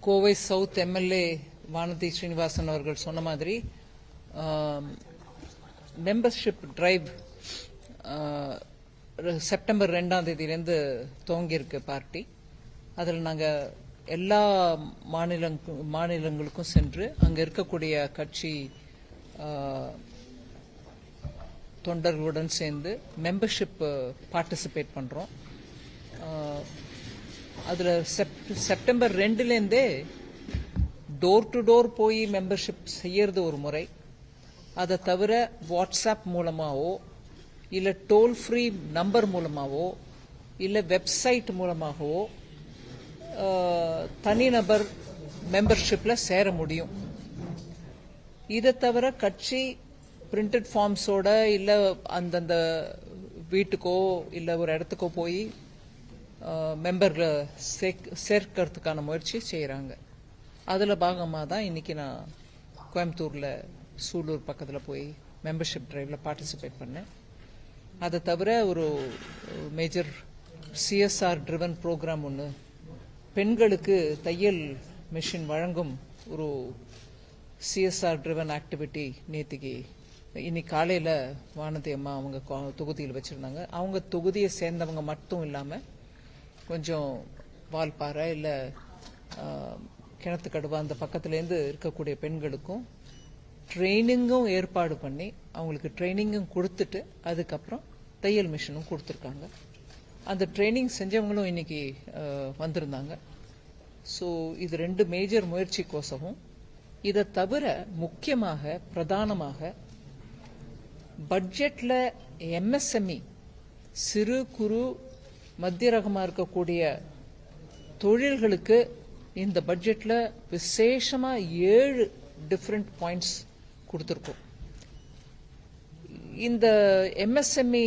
Kovai south MLA Vanathi Srinivasan அவர்கள் சொன்ன மாதிரி மெம்பர்ஷிப் டிரைவ் செப்டம்பர் 2ஆம் தேதியிலேருந்து துவங்கியிருக்கு பார்ட்டி. அதில் நாங்கள் எல்லா மாநிலங்களுக்கும் சென்று அங்கே இருக்கக்கூடிய கட்சி தொண்டர்களுடன் சேர்ந்து மெம்பர்ஷிப் பார்ட்டிசிபேட் பண்ணுறோம். அதில் செப்டம்பர் 2லேருந்தே டோர் டு டோர் போய் மெம்பர்ஷிப் செய்யறது ஒரு முறை. அதை தவிர வாட்ஸ்அப் மூலமாகவோ இல்லை டோல் ஃப்ரீ நம்பர் மூலமாகவோ இல்லை வெப்சைட் மூலமாகவோ தனிநபர் மெம்பர்ஷிப்பில் சேர முடியும். இதை தவிர கட்சி பிரிண்டட் ஃபார்ம்ஸோட இல்லை அந்தந்த வீட்டுக்கோ இல்லை ஒரு இடத்துக்கோ போய் மெம்பர்களை சேர்க்கறதுக்கான முயற்சி செய்கிறாங்க. அதில் பாகமாக தான் இன்னைக்கு நான் கோயம்புத்தூரில் சூலூர் பக்கத்தில் போய் மெம்பர்ஷிப் டிரைவில் பார்ட்டிசிபேட் பண்ணேன். அதை தவிர ஒரு மேஜர் சிஎஸ்ஆர் ட்ரிவன் ப்ரோக்ராம் ஒன்று, பெண்களுக்கு தையல் மிஷின் வழங்கும் ஒரு சிஎஸ்ஆர் ட்ரிவன் ஆக்டிவிட்டி நேற்றுக்கு இன்னைக்கு காலையில் வானதி அம்மா அவங்க தொகுதியில் வச்சுருந்தாங்க. அவங்க தொகுதியை சேர்ந்தவங்க மட்டும் இல்லாமல் கொஞ்சம் வால்பாறை இல்லை கிணத்துக்கடுவா அந்த பக்கத்துலேருந்து இருக்கக்கூடிய பெண்களுக்கும் ட்ரைனிங்கும் ஏற்பாடு பண்ணி அவங்களுக்கு ட்ரைனிங்கும் கொடுத்துட்டு அதுக்கப்புறம் தையல் மிஷினும் கொடுத்துருக்காங்க. அந்த ட்ரைனிங் செஞ்சவங்களும் இன்னைக்கு வந்திருந்தாங்க. ஸோ இது 2 மேஜர் முயற்சிக்கோசமும். இதை தவிர முக்கியமாக பிரதானமாக பட்ஜெட்ல எம்எஸ்எம்இ சிறு குறு மத்திய ரகமாக இருக்கக்கூடிய தொழில்களுக்கு இந்த பட்ஜெட்ல விசேஷமா 7 டிஃபரெண்ட் பாயிண்ட்ஸ் கொடுத்துருக்கோம். இந்த எம்எஸ்எம்இ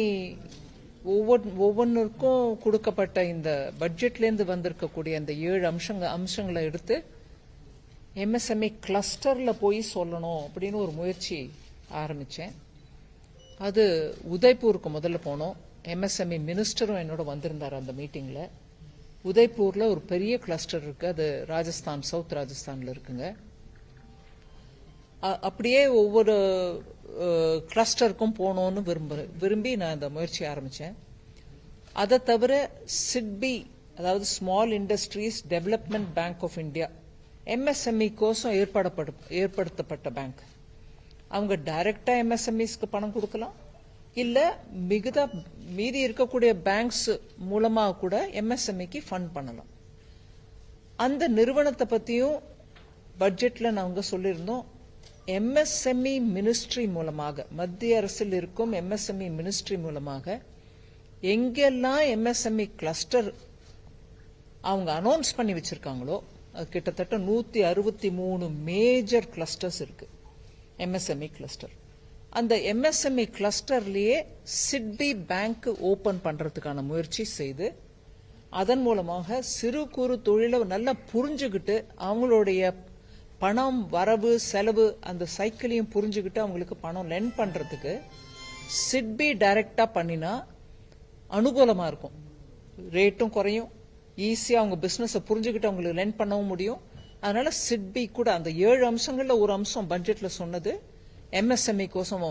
ஒவ்வொன்றுக்கும் கொடுக்கப்பட்ட இந்த பட்ஜெட்லேருந்து வந்திருக்கக்கூடிய இந்த 7 அம்சங்களை எடுத்து எம்எஸ்எம்இ கிளஸ்டர்ல போய் சொல்லணும் அப்படின்னு ஒரு முயற்சி ஆரம்பிச்சேன். அது உதய்பூருக்கு முதல்ல போனோம். எம்எஸ்எம்இ மினிஸ்டரும் என்னோட வந்திருந்தார் அந்த மீட்டிங்ல. உதய்பூர்ல ஒரு பெரிய கிளஸ்டர் இருக்கு, அது ராஜஸ்தான், சவுத் ராஜஸ்தான்ல இருக்குங்க. அப்படியே ஒவ்வொரு கிளஸ்டருக்கும் போகணும்னு விரும்பி நான் இந்த முயற்சி ஆரம்பிச்சேன். அதை தவிர சிட்பி, அதாவது small industries development bank of India, MSME கோசம் ஏற்படுத்தப்பட்ட பேங்க். அவங்க டைரக்டா எம்எஸ்எம்இஸ்க்கு பணம் கொடுக்கலாம், இல்ல மீதி இருக்கக்கூடிய பேங்க்ஸ் மூலமா கூட எம்எஸ்எம்இக்கு ஃபண்ட் பண்ணலாம். அந்த நிறுவனத்தை பத்தியும் பட்ஜெட்ல நாங்க சொல்லியிருந்தோம். எம்எஸ்எம்இ மினிஸ்ட்ரி மூலமாக, மத்திய அரசில் இருக்கும் எம்எஸ்எம்இ மினிஸ்ட்ரி மூலமாக எங்கெல்லாம் எம்எஸ்எம்இ கிளஸ்டர் அவங்க அனௌன்ஸ் பண்ணி வச்சிருக்காங்களோ, அது கிட்டத்தட்ட 163 மேஜர் கிளஸ்டர்ஸ் இருக்கு எம்எஸ்எம்இ கிளஸ்டர். அந்த எம்எஸ்எம்இ கிளஸ்டர்லயே சிட்பி பேங்க் ஓபன் பண்றதுக்கான முயற்சி செய்து அதன் மூலமாக சிறு குறு தொழிலை நல்லா புரிஞ்சுக்கிட்டு அவங்களுடைய பணம் வரவு செலவு அந்த சைக்கிளையும் புரிஞ்சுக்கிட்டு அவங்களுக்கு பணம் லெண்ட் பண்றதுக்கு சிட்பி டைரக்டா பண்ணினா அனுகூலமா இருக்கும். ரேட்டும் குறையும், ஈஸியா அவங்க பிசினஸ் புரிஞ்சுக்கிட்டு அவங்களுக்கு லெண்ட் பண்ணவும் முடியும். அதனால சிட்பி கூட அந்த 7 அம்சங்கள்ல ஒரு அம்சம் பட்ஜெட்ல சொன்னது எம்எஸ்எம்இ கோசம்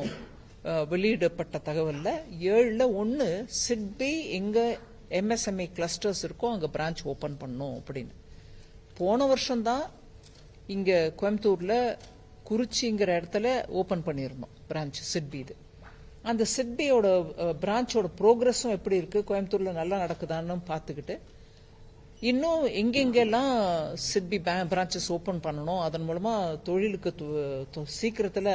வெளியிடப்பட்ட தகவல்ல 7ல 1 சிட்பி எங்க எம்எஸ்எம்இ கிளஸ்டர்ஸ் இருக்கோ அங்க பிரான்ச் ஓபன் பண்ணும் அப்படின்னு. போன வருஷம் தான் இங்க கோயம்புத்தூர்ல குறிச்சிங்கிற இடத்துல ஓபன் பண்ணிருந்தோம் பிரான்ச் சிட்பி. இது அந்த சிட்பியோட பிரான்ச்சோட ப்ரோக்ரஸும் எப்படி இருக்கு, கோயம்புத்தூர்ல நல்லா நடக்குதான்னு பார்த்துக்கிட்டு இன்னும் எங்கெங்கெல்லாம் சிட்பி பிரான்ச்சஸ் ஓபன் பண்ணணும், அதன் மூலமா தொழிலுக்கு சீக்கிரத்துல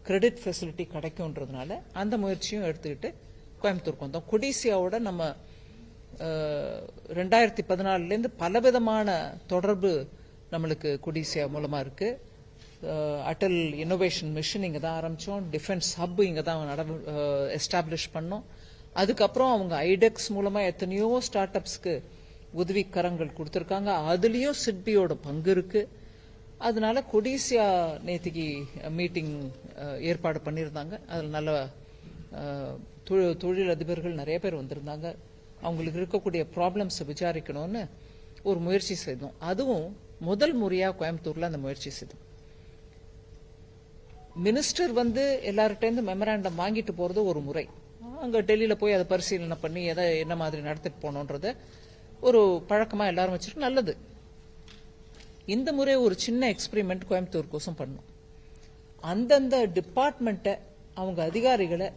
கிரெடிட் ஃபெசிலிட்டி கிடைக்கும்ன்றதுனால அந்த முயற்சியும் எடுத்துக்கிட்டு கோயம்புத்தூருக்கு வந்தோம். கொடிசியாவோட நம்ம 2014 பலவிதமான தொடர்பு நம்மளுக்கு கொடிசியா மூலமா இருக்கு. அட்டல் இன்னோவேஷன் மிஷன் இங்க தான் ஆரம்பிச்சோம். டிஃபென்ஸ் ஹப் இங்க தான் எஸ்டாப்ளிஷ் பண்ணோம். அதுக்கப்புறம் அவங்க ஐடெக்ஸ் மூலமா எத்தனையோ ஸ்டார்ட் அப்ஸ்க்கு உதவிக்கரங்கள் கொடுத்திருக்காங்க. அதுலயும் சிட்பியோட பங்கு இருக்கு. அதனால கொடிசியா நேத்திக்கு மீட்டிங் ஏற்பாடு பண்ணியிருந்தாங்க. அதில் நல்ல தொழில் அதிபர்கள் நிறைய பேர் வந்திருந்தாங்க. அவங்களுக்கு இருக்கக்கூடிய ப்ராப்ளம்ஸ் விசாரிக்கணும்னு ஒரு முயற்சி செய்தோம். அதுவும் முதல் முறையா கோயம்புத்தூர்ல அந்த முயற்சி செய்தோம். மினிஸ்டர் எல்லார்கிட்ட மெமராண்டம் வாங்கிட்டு போறது ஒரு முறை, அங்க டெல்லியில போய் அதை பரிசீலனை பண்ணி எதை என்ன மாதிரி நடத்திட்டு போனோன்றத ஒரு பழக்கமா எல்லாரும் வச்சிருக்கு, நல்லது. இந்த முறை ஒரு சின்ன எக்ஸ்பெரிமெண்ட் கோயம்புத்தூர் கோசம் பண்ணோம். அந்தந்த டிபார்ட்மெண்ட்டை அவங்க அதிகாரிகளை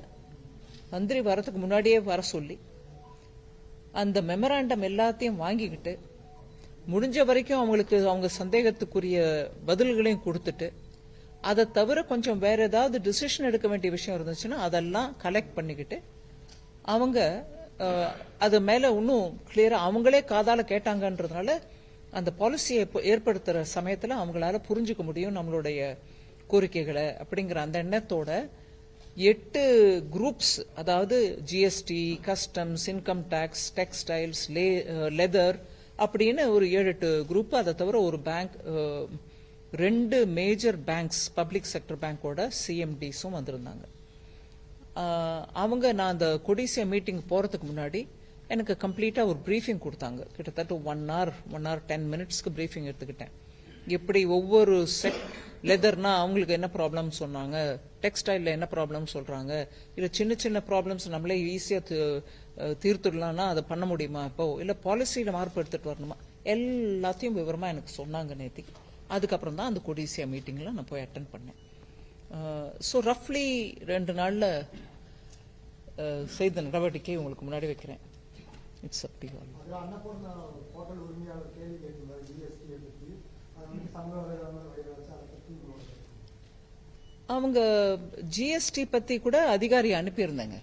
மந்திரி வரத்துக்கு முன்னாடியே வர சொல்லி அந்த மெமராண்டம் எல்லாத்தையும் வாங்கிக்கிட்டு முடிஞ்ச வரைக்கும் அவங்களுக்கு அவங்க சந்தேகத்துக்குரிய பதில்களையும் கொடுத்துட்டு, அதை தவிர கொஞ்சம் வேற ஏதாவது டிசிஷன் எடுக்க வேண்டிய விஷயம் இருந்துச்சுன்னா அதெல்லாம் கலெக்ட் பண்ணிக்கிட்டு அவங்க அது மேல இன்னும் கிளியரா அவங்களே காதால கேட்டாங்கன்றதுனால அந்த பாலிசியை ஏற்படுத்துற சமயத்துல அவங்களால புரிஞ்சுக்க முடியும் நம்மளுடைய கோரிக்கைகளை அப்படிங்கிற அந்த எண்ணத்தோட 8 குரூப்ஸ், அதாவது GST, customs, income tax, textiles, leather அப்படின்னு ஒரு 7-8 குரூப், அதை தவிர ஒரு bank, 2 major banks, public sector பேங்கோட சிஎம்டிஸும் வந்திருந்தாங்க. அவங்க நான் அந்த கொடிசியா மீட்டிங் போறதுக்கு முன்னாடி எனக்கு கம்ப்ளீட்டா ஒரு பிரீஃபிங் கொடுத்தாங்க. கிட்டத்தட்ட 1 hour 10 minutesக்கு பிரீஃபிங் எடுத்துக்கிட்டேன். எப்படி ஒவ்வொரு செட், லெதர்னா அவங்களுக்கு என்ன ப்ராப்ளம் சொன்னாங்க, டெக்ஸ்டைல்ல என்ன ப்ராப்ளம் சொல்றாங்க, இல்ல சின்ன சின்ன ப்ராப்ளம்ஸ் நம்மளே ஈஸியா தீர்த்துடலாம்னா அதை பண்ண முடியுமா, இப்போ இல்ல பாலிசியில மார்ப்பு எடுத்துட்டு வரணுமா, எல்லாத்தையும் விவரமா எனக்கு சொன்னாங்க நேத்திக்கு. அதுக்கப்புறம் தான் அந்த கொடிசியா மீட்டிங்ல நான் போய் அட்டென்ட் பண்ணேன். ஸோ ரஃப்லி 2 நாள்ல செய்த நடவடிக்கை உங்களுக்கு முன்னாடி வைக்கிறேன். It's up to you. அவங்க ஜிஎஸ்டி பத்தி கூட அதிகாரி அனுப்பியிருந்தாங்க.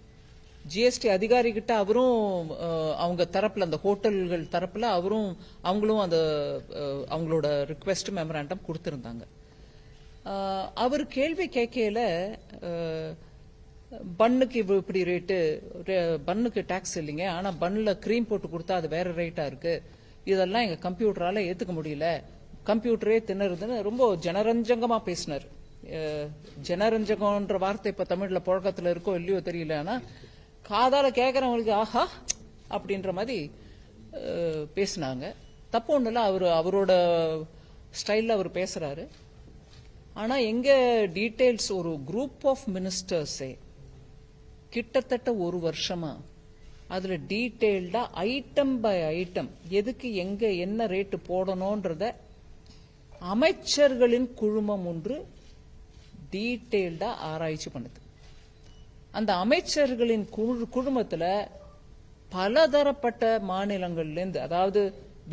ஜிஎஸ்டி அதிகாரி கிட்ட அவரும் அவங்க தரப்புல, அந்த ஹோட்டல்கள் தரப்புல அவங்களும் அந்த அவங்களோட ரிக்வெஸ்ட் மெமராண்டம் கொடுத்திருந்தாங்க. அவர் கேள்வி கேட்கல, பன்னுக்கு இப்படி ரேட்டு, பன்னுக்கு டாக்ஸ் இல்லைங்க, ஆனா பன்ல கிரீம் போட்டு கொடுத்தா அது வேற ரேட்டா இருக்கு, இதெல்லாம் எங்க கம்ப்யூட்டரால ஏத்துக்க முடியல, கம்ப்யூட்டரே திணறுதுன்னு ரொம்ப ஜனரஞ்சகமா பேசினார். ஜனரஞ்சகம்ன்ற வார்த்தை இப்ப தமிழ்ல புழக்கத்துல இருக்கோ இல்லையோ தெரியல, ஆனா காதால கேட்கறவங்களுக்கு ஆஹா அப்படின்ற மாதிரி பேசினாங்க. தப்பு ஒண்ணு இல்ல, அவரோட ஸ்டைல்ல அவர் பேசுறாரு. ஆனா எங்க டீடைல்ஸ், ஒரு குரூப் ஆஃப் மினிஸ்டர்ஸே கிட்டத்தட்ட 1 வருஷமா அதுல டீடைல்டா ஐட்டம் பை ஐட்டம் எதுக்கு எங்க என்ன ரேட்டு போடணும்ன்றத அமைச்சர்களின் குழுமம் ஒன்று டீடைல்டா ஆராய்ச்சி பண்ணுது. அந்த அமைச்சர்களின் குழுமத்துல பலதரப்பட்ட மாநிலங்கள்ல இருந்து, அதாவது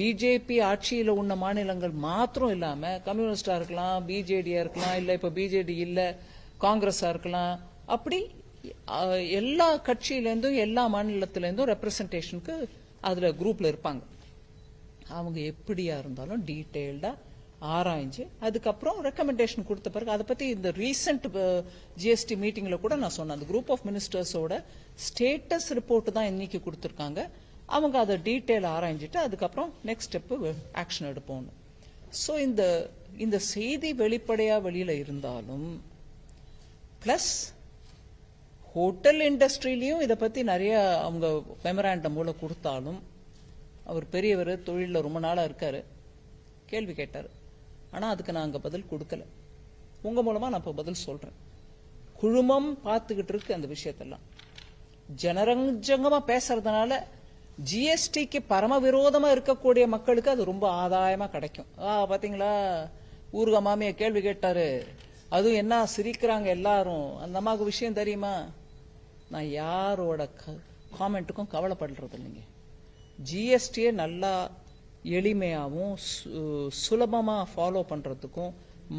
பிஜேபி ஆட்சியில உள்ள மாநிலங்கள் மாத்திரம் இல்லாம கம்யூனிஸ்டா இருக்கலாம், பிஜேடியா இருக்கலாம், இல்ல இப்ப பிஜேடி இல்ல காங்கிரஸா இருக்கலாம், அப்படி எல்லா கட்சியில இருந்தும் எல்லா மாநிலத்தில இருந்தும் ரெப்ரசன்டேஷனுக்கு அதுல குரூப்ல இருப்பாங்க. அவங்க எப்படியா இருந்தாலும் டீடைல்டா ஆராய்ஞ்சு அதுக்கப்புறம் ரெக்கமெண்டேஷன் கொடுத்த பிறகு அதை பத்தி இந்த ரீசெண்ட் ஜிஎஸ்டி மீட்டிங்ல கூட நான் சொன்னேன். அந்த குரூப் ஆஃப் மினிஸ்டர்ஸோட ஸ்டேட்டஸ் ரிப்போர்ட் தான் இன்னைக்கு கொடுத்திருக்காங்க. அவங்க அதை டீடைல் ஆராய்ஞ்சிட்டு அதுக்கப்புறம் நெக்ஸ்ட் ஸ்டெப் ஆக்ஷன் எடுப்போம். ஸோ இந்த செய்தி வெளிப்படையா வெளியில இருந்தாலும், பிளஸ் ஹோட்டல் இண்டஸ்ட்ரியிலையும் இதை பத்தி நிறைய அவங்க மெமராண்டம் மூலம் கொடுத்தாலும், அவர் பெரியவர், தொழில ரொம்ப நாளா இருக்காரு, கேள்வி கேட்டாரு. ஆனா அதுக்கு நான் அங்க பதில் கொடுக்கல. உங்க மூலமா நான் இப்ப பதில் சொல்றேன். குழுமம் பார்த்துக்கிட்டு இருக்கு அந்த விஷயத்தெல்லாம். ஜனரஞ்சகமா பேசுறதுனால ஜிஎஸ்டிக்கு பரம விரோதமா இருக்கக்கூடிய மக்களுக்கு அது ரொம்ப ஆதாயமா கிடைக்கும். பாத்தீங்களா, ஊருக மாமிய கேள்வி கேட்டாரு, அதுவும் என்ன சிரிக்கிறாங்க எல்லாரும், அந்த அம்மாவுக்கு விஷயம் தெரியுமா? நான் யாரோட காமெண்ட்டுக்கும் கவலைப்படுறது இல்லைங்க. ஜிஎஸ்டியை நல்லா எளிமையாகவும் சுலபமா ஃபாலோ பண்றதுக்கும்,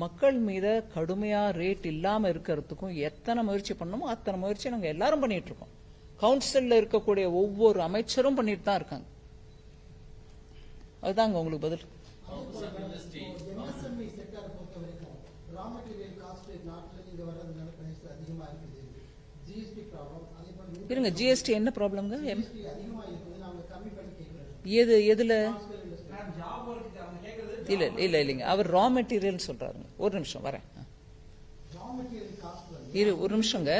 மக்கள் மீத கடுமையா ரேட் இல்லாம இருக்கிறதுக்கும் எத்தனை முயற்சி பண்ணணுமோ அத்தனை முயற்சி நாங்க எல்லாரும் பண்ணிட்டு இருக்கோம். கவுன்சில்ல இருக்கக்கூடிய ஒவ்வொரு அமைச்சரும் பண்ணிட்டு தான் இருக்காங்க. அதுதாங்க உங்களுக்கு பதில். இருங்க, ஜிஎஸ்டி என்ன ப்ராப்ளம்ங்க? எதுல? இல்லைங்க, அவர் ரா மெட்டீரியல் சொல்றாருங்க. ஒரு நிமிஷம் வரேன், ஒரு நிமிஷங்க.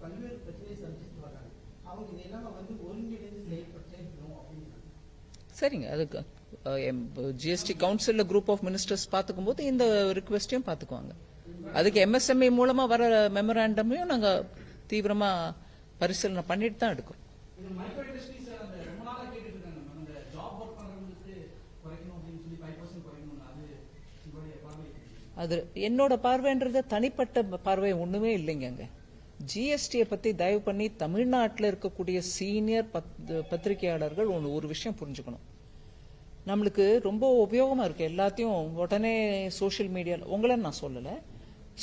பல்வேறு பிரச்சனையை சந்திச்சுட்டு வர்றாங்க. அவங்க இதெல்லாம் ஒருங்கிணைந்து செயல்படுத்தணும் அப்படின்னு. சரிங்க, அதுக்கு GST council group of ministers பார்த்துக்கும் போது இந்த ரிக்வெஸ்டையும் பார்த்துக்குவாங்க. அதுக்கு எம்எஸ்எம்இ மூலமா வர மெமராண்டமையும் நாங்க தீவிரமா பரிசீலனை பண்ணிட்டு தான் எடுக்கிறோம். அது என்னோட பார்வைன்றது தனிப்பட்ட பார்வை ஒண்ணுமே இல்லைங்க. ஜிஎஸ்டியை பத்தி தயவு பண்ணி தமிழ்நாட்டில் இருக்கக்கூடிய சீனியர் பத்திரிகையாளர்கள் ஒரு விஷயம் புரிஞ்சுக்கணும். நம்மளுக்கு ரொம்ப உபயோகமா இருக்கு எல்லாத்தையும் உடனே சோசியல் மீடியால, உங்களை நான் சொல்லல,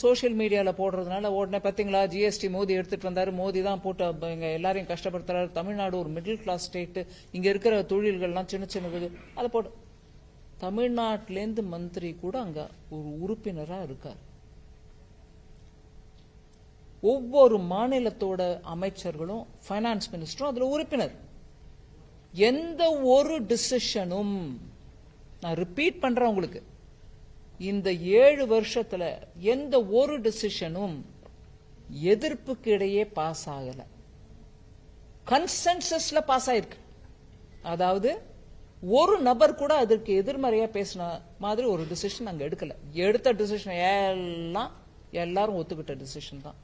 சோசியல் மீடியால போடுறதுனால உடனே பாத்தீங்களா ஜிஎஸ்டி மோடி எடுத்துட்டு வந்தாரு, மோடி தான் போட்டு இங்க எல்லாரையும் கஷ்டப்படுத்துறாரு, தமிழ்நாடு ஒரு மிடில் கிளாஸ் ஸ்டேட், இங்க இருக்கிற தொழில்கள்லாம் சின்ன சின்னது, அதை போட்டு தமிழ்நாட்டிலேருந்து மந்திரி கூட அங்க ஒரு உறுப்பினரா இருக்கார். ஒவ்வொரு மாநிலத்தோட அமைச்சர்களும் பைனான்ஸ் மினிஸ்டரும் அதுல உறுப்பினர். எந்த ஒரு டிசிஷனும், நான் ரிப்பீட் பண்றேன் உங்களுக்கு, இந்த 7 வருஷத்துல எந்த ஒரு டிசிஷனும் எதிர்ப்புக்கு இடையே பாஸ் ஆகல, கன்சென்சஸ்ல பாஸ் ஆயிருக்கு. அதாவது ஒரு நபர் கூட அதற்கு எதிர்மறையா பேசின மாதிரி ஒரு டிசிஷன் நாங்க எடுக்கல. எடுத்த டிசிஷன் எல்லாரும் ஒத்துக்கிட்ட டிசிஷன் தான்.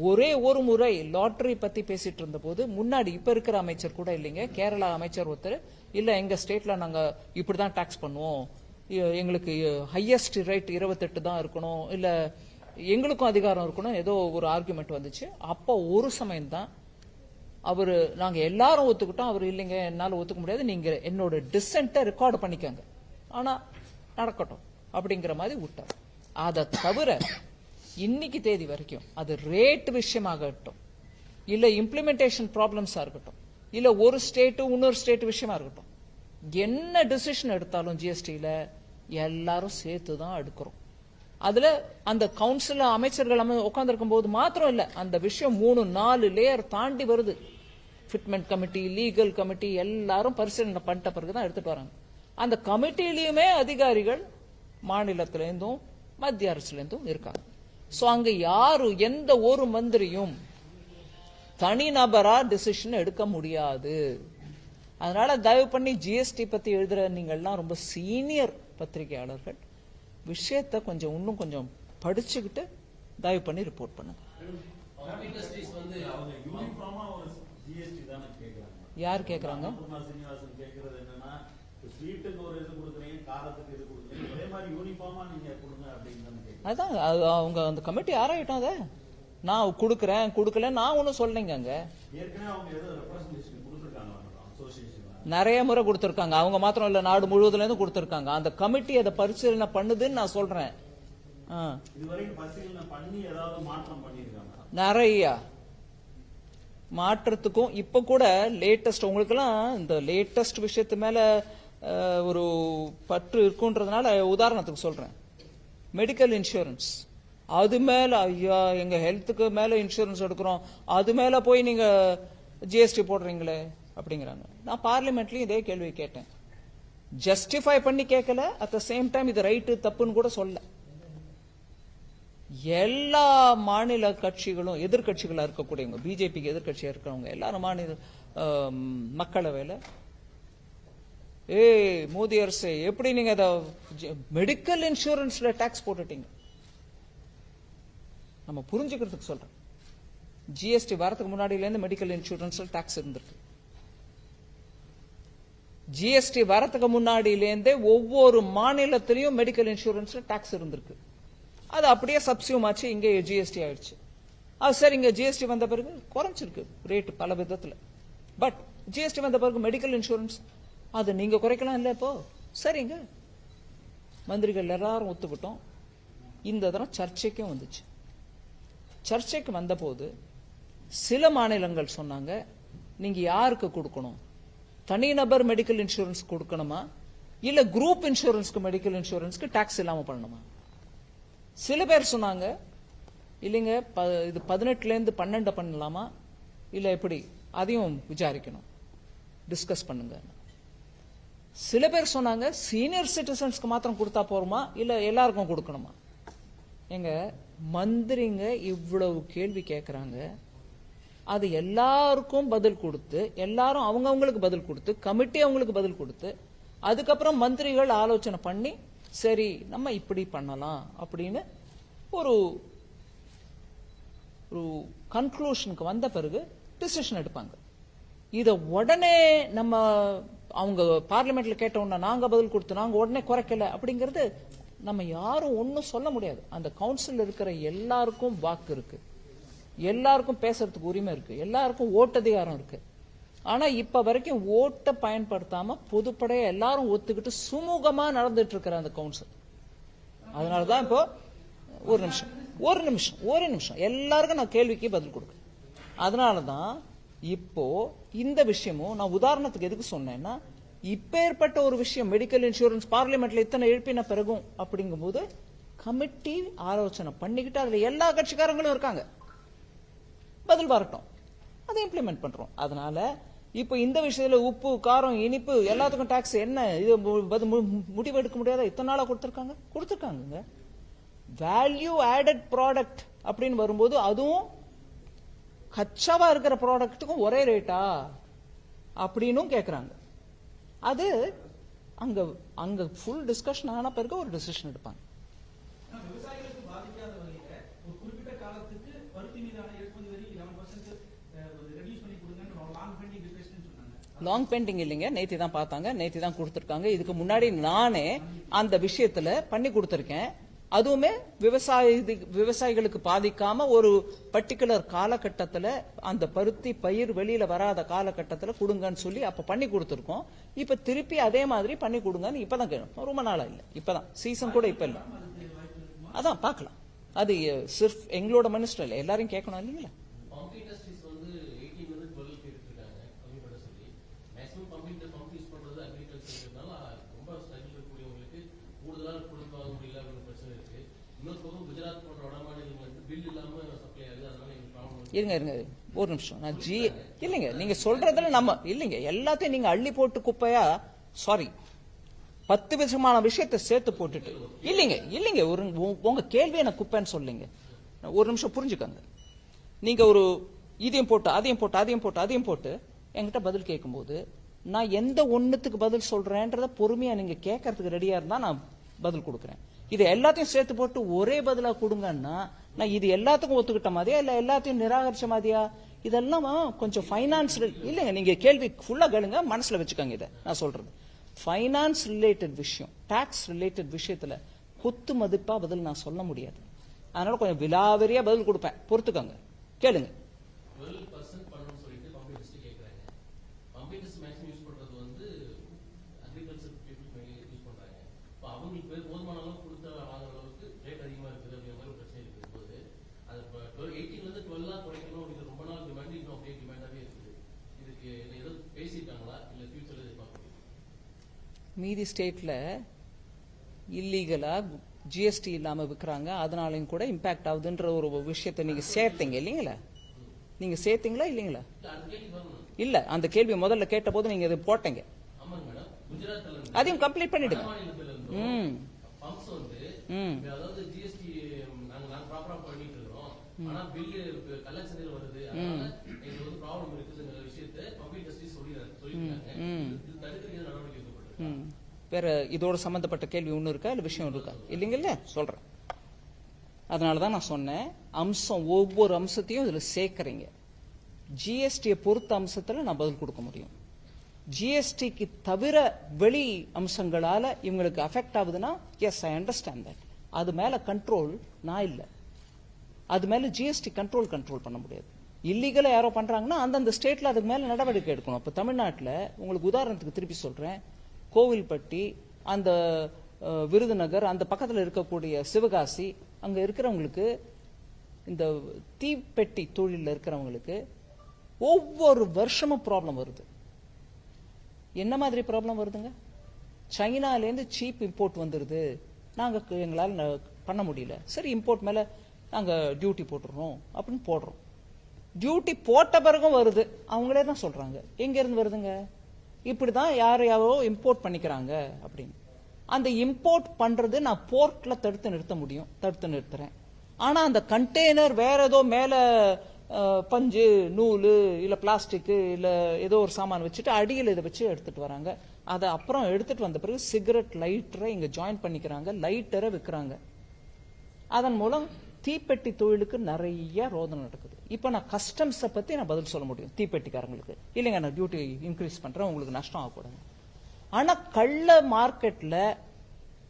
ஒரே ஒரு முறை லாட்டரி பத்தி பேசிட்டு இருந்த போது முன்னாடி இப்ப இருக்கிற அமைச்சர் கூட இல்லைங்க, கேரளா அமைச்சர் ஒருத்தர், இல்ல எங்க ஸ்டேட்ல நாங்க இப்படிதான் டாக்ஸ் பண்ணுவோம், எங்களுக்கு ஹையஸ்ட் ரேட் 28 தான் இருக்கணும், இல்ல எங்களுக்கும் அதிகாரம் இருக்கணும், ஏதோ ஒரு ஆர்குமெண்ட் வந்துச்சு. அப்போ ஒரு சமயம் தான் அவரு, நாங்க எல்லாரும் ஒத்துக்கிட்டோம், அவர் இல்லைங்க என்னால ஒத்துக்க முடியாது, நீங்க என்னோட டிசென்ட்டை ரெக்கார்டு பண்ணிக்கங்க, ஆனா நடக்கட்டும் அப்படிங்கிற மாதிரி விட்டார். அதை தவிர இன்னைக்கு தேதி வரைக்கும் அது ரேட் விஷயமாகட்டும், இல்ல இம்ப்ளிமெண்டேஷன் ப்ராப்ளம்ஸா இருக்கட்டும், இல்ல ஒரு ஸ்டேட் இன்னொரு ஸ்டேட் விஷயமா இருக்கட்டும், என்ன டிசிஷன் எடுத்தாலும் ஜிஎஸ்டியில எல்லாரும் சேர்த்து தான் எடுக்கிறோம். அதுல அந்த கவுன்சில் அமைச்சர்கள் உட்கார்ந்துருக்கும் போது மாத்திரம் இல்ல, அந்த விஷயம் 3-4 லேயர் தாண்டி வருது. ஃபிட்மெண்ட் கமிட்டி, லீகல் கமிட்டி எல்லாரும் பரிசீலனை பண்ணிட்ட பிறகுதான் எடுத்துட்டு வராங்க. அந்த கமிட்டியிலயுமே அதிகாரிகள் மாநிலத்திலிருந்தும் மத்திய அரசுல இருந்தும் இருக்காங்க. சோ அங்க யாரும் எந்த ஒரு மந்திரியும் தனிநபரா டிசிஷன் எடுக்க முடியாது. அதனால தயவு பண்ணி ஜிஎஸ்டி பத்தி எழுதுற நீங்கள்லாம் ரொம்ப சீனியர் பத்திரிகையாளர்கள் விஷயத்தை கொஞ்சம் இன்னும் கொஞ்சம் படிச்சுக்கிட்டு தயவு பண்ணி ரிப்போர்ட் பண்ணுங்க. யார் கேக்குறாங்க? அதான் அவங்க அந்த கமிட்டி ஆராயிட்டோம். அதை நான் கொடுக்கறேன் கொடுக்கல நான் ஒன்னும் சொல்றேங்க. அங்க நிறைய முறை கொடுத்திருக்காங்க, அவங்க மாத்திரம் இல்ல, நாடு முழுவதுல இருந்து கொடுத்திருக்காங்க. அந்த கமிட்டி அதை பரிசீலனை பண்ணுதுன்னு நான் சொல்றேன். நிறைய மாற்றத்துக்கும் இப்ப கூட லேட்டஸ்ட், உங்களுக்கு எல்லாம் இந்த லேட்டஸ்ட் விஷயத்து மேல ஒரு பற்று இருக்குன்றதுனால உதாரணத்துக்கு சொல்றேன். மெடிக்கல் இன்சூரன்ஸ், அது மேல ஐயா எங்க ஹெல்த்துக்கு மேல இன்சூரன்ஸ் எடுக்கிறோம், அது மேல போய் நீங்க ஜிஎஸ்டி போடுறீங்களே அப்படிங்கிறாங்க. நான் பார்லிமெண்ட்லயும் இதே கேள்வி கேட்டேன், ஜஸ்டிஃபை பண்ணி கேட்கல, அட் த சேம் டைம் இது ரைட்டு தப்புன்னு கூட சொல்ல. எல்லா மாநில கட்சிகளும் எதிர்கட்சிகளா இருக்கக்கூடியவங்க, பிஜேபிக்கு எதிர்கட்சியா இருக்கிறவங்க எல்லாரும் மாநில மக்களவையில மோடி அரசு எப்படி நீங்க மெடிக்கல் இன்சூரன்ஸ்ல டாக்ஸ் போட்டுட்டீங்க? நம்ம புரிஞ்சுக்கிறதுக்கு சொல்றேன். ஜிஎஸ்டி வரதுக்கு முன்னாடியில இருந்து மெடிக்கல் இன்சூரன்ஸ்ல டாக்ஸ் இருந்திருக்கு. ஜிஎஸ்டி வரதுக்கு முன்னாடியிலேருந்தே ஒவ்வொரு மாநிலத்திலையும் மெடிக்கல் இன்சூரன்ஸ்ல டாக்ஸ் இருந்திருக்கு. அது அப்படியே சப்சியூம் ஆச்சு, இங்க ஜிஎஸ்டி ஆயிடுச்சு. அது சரி, இங்க ஜிஎஸ்டி வந்த பிறகு குறைச்சிருக்கு ரேட் பல விதத்துல. பட் ஜிஎஸ்டி வந்த பிறகு மெடிக்கல் இன்சூரன்ஸ் அது நீங்க குறைக்கலாம் இல்ல. இப்போ சரிங்க, மந்திரிகள் எல்லாரும் ஒத்துக்கிட்டோம். இந்த தரம் சர்ச்சைக்கும் வந்துச்சு. சர்ச்சைக்கு வந்த போது சில மாநிலங்கள் சொன்னாங்க, நீங்க யாருக்கு கொடுக்கணும், தனிநபர் மெடிக்கல் இன்சூரன்ஸ் கொடுக்கணுமா இல்ல குரூப் இன்சூரன்ஸ்க்கு மெடிக்கல் இன்சூரன்ஸ்க்கு டாக்ஸ் இல்லாம பண்ணணுமா? சில பேர் சொன்னாங்க இல்லைங்க இது 18ல இருந்து 12 பண்ணலாமா இல்ல எப்படி, அதையும் விசாரிக்கணும், டிஸ்கஸ் பண்ணுங்க. சில பேர் சொன்னாங்க சீனியர் சிட்டிசன்ஸ்க்கு மாத்திரம் கொடுத்தா போருமா இல்ல எல்லாருக்கும் கொடுக்கணுமா? எங்க மந்திரிங்க இவ்வளவு கேள்வி கேட்கறாங்க, அது எல்லாருக்கும் பதில் கொடுத்து, எல்லாரும் அவங்கவங்களுக்கு பதில் கொடுத்து, கமிட்டி அவங்களுக்கு பதில் கொடுத்து, அதுக்கப்புறம் மந்திரிகள் ஆலோசனை பண்ணி சரி நம்ம இப்படி பண்ணலாம் அப்படின்னு ஒரு கன்க்ளூஷனுக்கு வந்த பிறகு டிசிஷன் எடுப்பாங்க. இத உடனே நம்ம அவங்க பார்லிமெண்ட்ல கேட்ட உடனே நாங்க பதில் கொடுத்து நாங்க உடனே குறைக்கல அப்படிங்கறது நம்ம யாரும் ஒன்னும் சொல்ல முடியாது. அந்த கவுன்சில் இருக்கிற எல்லாருக்கும் வாக்கு இருக்கு, எல்லாருக்கும் பேசுறதுக்கு உரிமை இருக்கு, எல்லாருக்கும் ஓட்டதிகாரம் இருக்கு. ஆனா இப்ப வரைக்கும் ஓட்டை பயன்படுத்தாம பொதுப்படையா எல்லாரும் ஒத்துக்கிட்டு சுமூகமா நடந்துட்டு இருக்கிற அந்த கவுன்சில். அதனாலதான் இப்போ ஒரு நிமிஷம் எல்லாருக்கும் நான் கேள்விக்கு பதில் கொடுக்க. அதனாலதான் இப்போ இந்த விஷயமும் நான் உதாரணத்துக்கு எதுக்கு சொன்னேன்னா, இப்பேற்பட்ட ஒரு விஷயம் மெடிக்கல் இன்சூரன்ஸ் பார்லிமெண்ட்ல இத்தனை எழுப்பின பிறகும் அப்படிங்கும்போது கமிட்டி ஆலோசனை பண்ணிக்கிட்டு அதுல எல்லா கட்சிக்காரங்களும் இருக்காங்க, பதில் வரட்டும், அதை இம்ப்ளிமெண்ட் பண்றோம். அதனால இப்ப இந்த விஷயத்துல உப்பு காரம் இனிப்பு எல்லாத்துக்கும் டாக்ஸ் என்ன இது முடிவு எடுக்க முடியாத இத்தனை நாளா கொடுத்திருக்காங்க. வேல்யூ ஆடட் ப்ராடக்ட் அப்படின்னு வரும்போது அதுவும் கச்சாவா இருக்கிற ப்ராடக்ட்டுக்கும் ஒரே ரேட்டா அப்படின்னும் கேக்குறாங்க. அது அங்க அங்க ஃபுல் டிஸ்கஷன் ஆன பிறகு ஒரு டிசிஷன் எடுப்பாங்க. விவசாயிகளுக்கு பாதிக்காத வகையில ஒரு குறிப்பிட்ட காலத்துக்கு பருத்தி மீதான இறக்குமதி வரி 11% ரெடியூஸ் பண்ணி கொடுங்கன்னு லாங் பெண்டிங் ரிக்வெஸ்ட் சொன்னாங்க. லாங் பெண்டிங் இல்லைங்க, நேத்தி தான் பார்த்தாங்க, நேத்தி தான் கொடுத்திருக்காங்க. இதுக்கு முன்னாடி நானே அந்த விஷயத்துல பண்ணி கொடுத்திருக்கேன். அதுவுமே விவசாயிகளுக்கு பாதிக்காம ஒரு பர்டிகுலர் காலகட்டத்தில் அந்த பருத்தி பயிர் வெளியில வராத காலகட்டத்தில் கொடுங்கன்னு சொல்லி அப்ப பண்ணி கொடுத்திருக்கோம். இப்ப திருப்பி அதே மாதிரி பண்ணி கொடுங்கன்னு இப்பதான் கேட்கணும். ரொம்ப நாளா இல்ல, இப்பதான் சீசன் கூட இப்ப இல்ல. அதான் பார்க்கலாம். அது சிர்ஃப் எங்களோட மினிஸ்டர் இல்ல, எல்லாரையும் கேட்கணும் இல்லைங்களா? இருங்க ஒரு நிமிஷம். நான் இல்லைங்க, நீங்க சொல்றதுல நம்ம இல்லைங்க, எல்லாத்தையும் நீங்க அள்ளி போட்டு குப்பையா சாரி 10 விதமான விஷயத்தை சேர்த்து போட்டுட்டு இல்லைங்க ஒரு உங்க கேள்வியை நான் குப்பைன்னு சொல்லுங்க. ஒரு நிமிஷம் புரிஞ்சுக்கங்க. நீங்க ஒரு இதையும் போட்டு அதையும் போட்டு என்கிட்ட பதில் கேட்கும்போது நான் எந்த ஒண்ணுத்துக்கு பதில் சொல்றேன்றத பொறுமையா நீங்க கேட்கறதுக்கு ரெடியா இருந்தா நான் பதில் கொடுக்குறேன். இது எல்லாத்தையும் சேர்த்து போட்டு ஒரே பதிலா கொடுங்கன்னா நான் இது எல்லாத்துக்கும் ஒத்துக்கிட்ட மாதிரியா இல்ல எல்லாத்தையும் நிராகரிச்ச மாதிரியா? இதெல்லாம் கொஞ்சம் பைனான்ஸ் இல்லைங்க, நீங்க கேள்வி ஃபுல்லா கேளுங்க, மனசுல வச்சுக்கோங்க. இதை நான் சொல்றது பைனான்ஸ் ரிலேட்டட் விஷயம், டாக்ஸ் ரிலேட்டட் விஷயத்துல குத்து மதிப்பா பதில் நான் சொல்ல முடியாது. அதனால கொஞ்சம் விலாவரியா பதில் கொடுப்பேன், பொறுத்துக்கோங்க, கேளுங்க. மீதி ஸ்டேட்ல இல்லீகலா ஜிஎஸ்டி இல்லாம விற்கிறாங்க, அதனாலையும் கூட இம்பாக்ட் ஆகுதுன்ற ஒரு விஷயத்தை நீங்க சேர்த்தீங்க இல்லீங்களா? நீங்க சேர்த்தீங்களா இல்லீங்களா? இல்ல, அந்த கேள்வி முதல்ல கேட்ட போது நீங்க இதை போட்டீங்க, அதையும் கம்ப்ளீட் பண்ணிடுங்க. வேற இதோட சம்பந்தப்பட்ட கேள்வி ஒண்ணு இருக்கா இல்ல விஷயம் இருக்கா? இல்லைங்கல்ல, சொல்றேன். அதனாலதான் நான் சொன்னேன், அம்சம் ஒவ்வொரு அம்சத்தையும் இதுல சேர்க்கறீங்க. ஜிஎஸ்டியை பொறுத்த அம்சத்துல நான் பதில் கொடுக்க முடியும். ஜிஎஸ்டிக்கு தவிர வெளி அம்சங்களால இவங்களுக்கு அஃபெக்ட் ஆகுதுன்னா எஸ் ஐ அண்டர்ஸ்டாண்ட் தட். அது மேல கண்ட்ரோல் நான் இல்ல, அது மேல ஜிஎஸ்டி கண்ட்ரோல் பண்ண முடியாது. இல்லீகலா யாரோ பண்றாங்கன்னா அந்தந்த ஸ்டேட்ல அதுக்கு மேல நடவடிக்கை எடுக்கணும். இப்ப தமிழ்நாட்டுல உங்களுக்கு உதாரணத்துக்கு திருப்பி சொல்றேன், கோவில்பட்டி, அந்த விருதுநகர், அந்த பக்கத்துல இருக்கக்கூடிய சிவகாசி, அங்க இருக்கிறவங்களுக்கு இந்த தீப்பெட்டி தொழில இருக்கிறவங்களுக்கு ஒவ்வொரு வருஷமும் ப்ராப்ளம் வருது. என்ன மாதிரி ப்ராப்ளம் வருதுங்க? சைனால இருந்து சீப் இம்போர்ட் வந்துருது, நாங்க எங்களால பண்ண முடியல, சரி இம்போர்ட் மேல நாங்க டியூட்டி போட்டுறோம் அப்படின்னு போடுறோம். டியூட்டி போட்ட பிறகும் வருது, அவங்களே தான் சொல்றாங்க. எங்க இருந்து வருதுங்க? இப்படிதான் யாரையாவோ இம்போர்ட் பண்ணிக்கிறாங்க அப்படின்னு. அந்த இம்போர்ட் பண்றது நான் போர்ட்ல தடுத்து நிறுத்த முடியும், தடுத்து நிறுத்துறேன். ஆனா அந்த கண்டெய்னர் வேற ஏதோ மேல பஞ்சு நூல் இல்ல பிளாஸ்டிக் இல்ல ஏதோ ஒரு சாமான் வச்சுட்டு அடியில் இதை வச்சு எடுத்துட்டு வராங்க. அதை அப்புறம் எடுத்துட்டு வந்த பிறகு சிகரெட் லைட்டரை இங்க ஜாயின் பண்ணிக்கிறாங்க, லைட்டரை விற்கிறாங்க. அதன் மூலம் தீப்பெட்டி தொழிலுக்கு நிறைய ரோதனை நடக்குது. இப்ப நான் கஸ்டம்ஸை பத்தி நான் பதில் சொல்ல முடியும் தீப்பெட்டிக்காரங்களுக்கு, இல்லைங்க நான் டியூட்டி இன்க்ரீஸ் பண்றேன் உங்களுக்கு நஷ்டம் ஆகக்கூடாது. ஆனா கள்ள மார்க்கெட்ல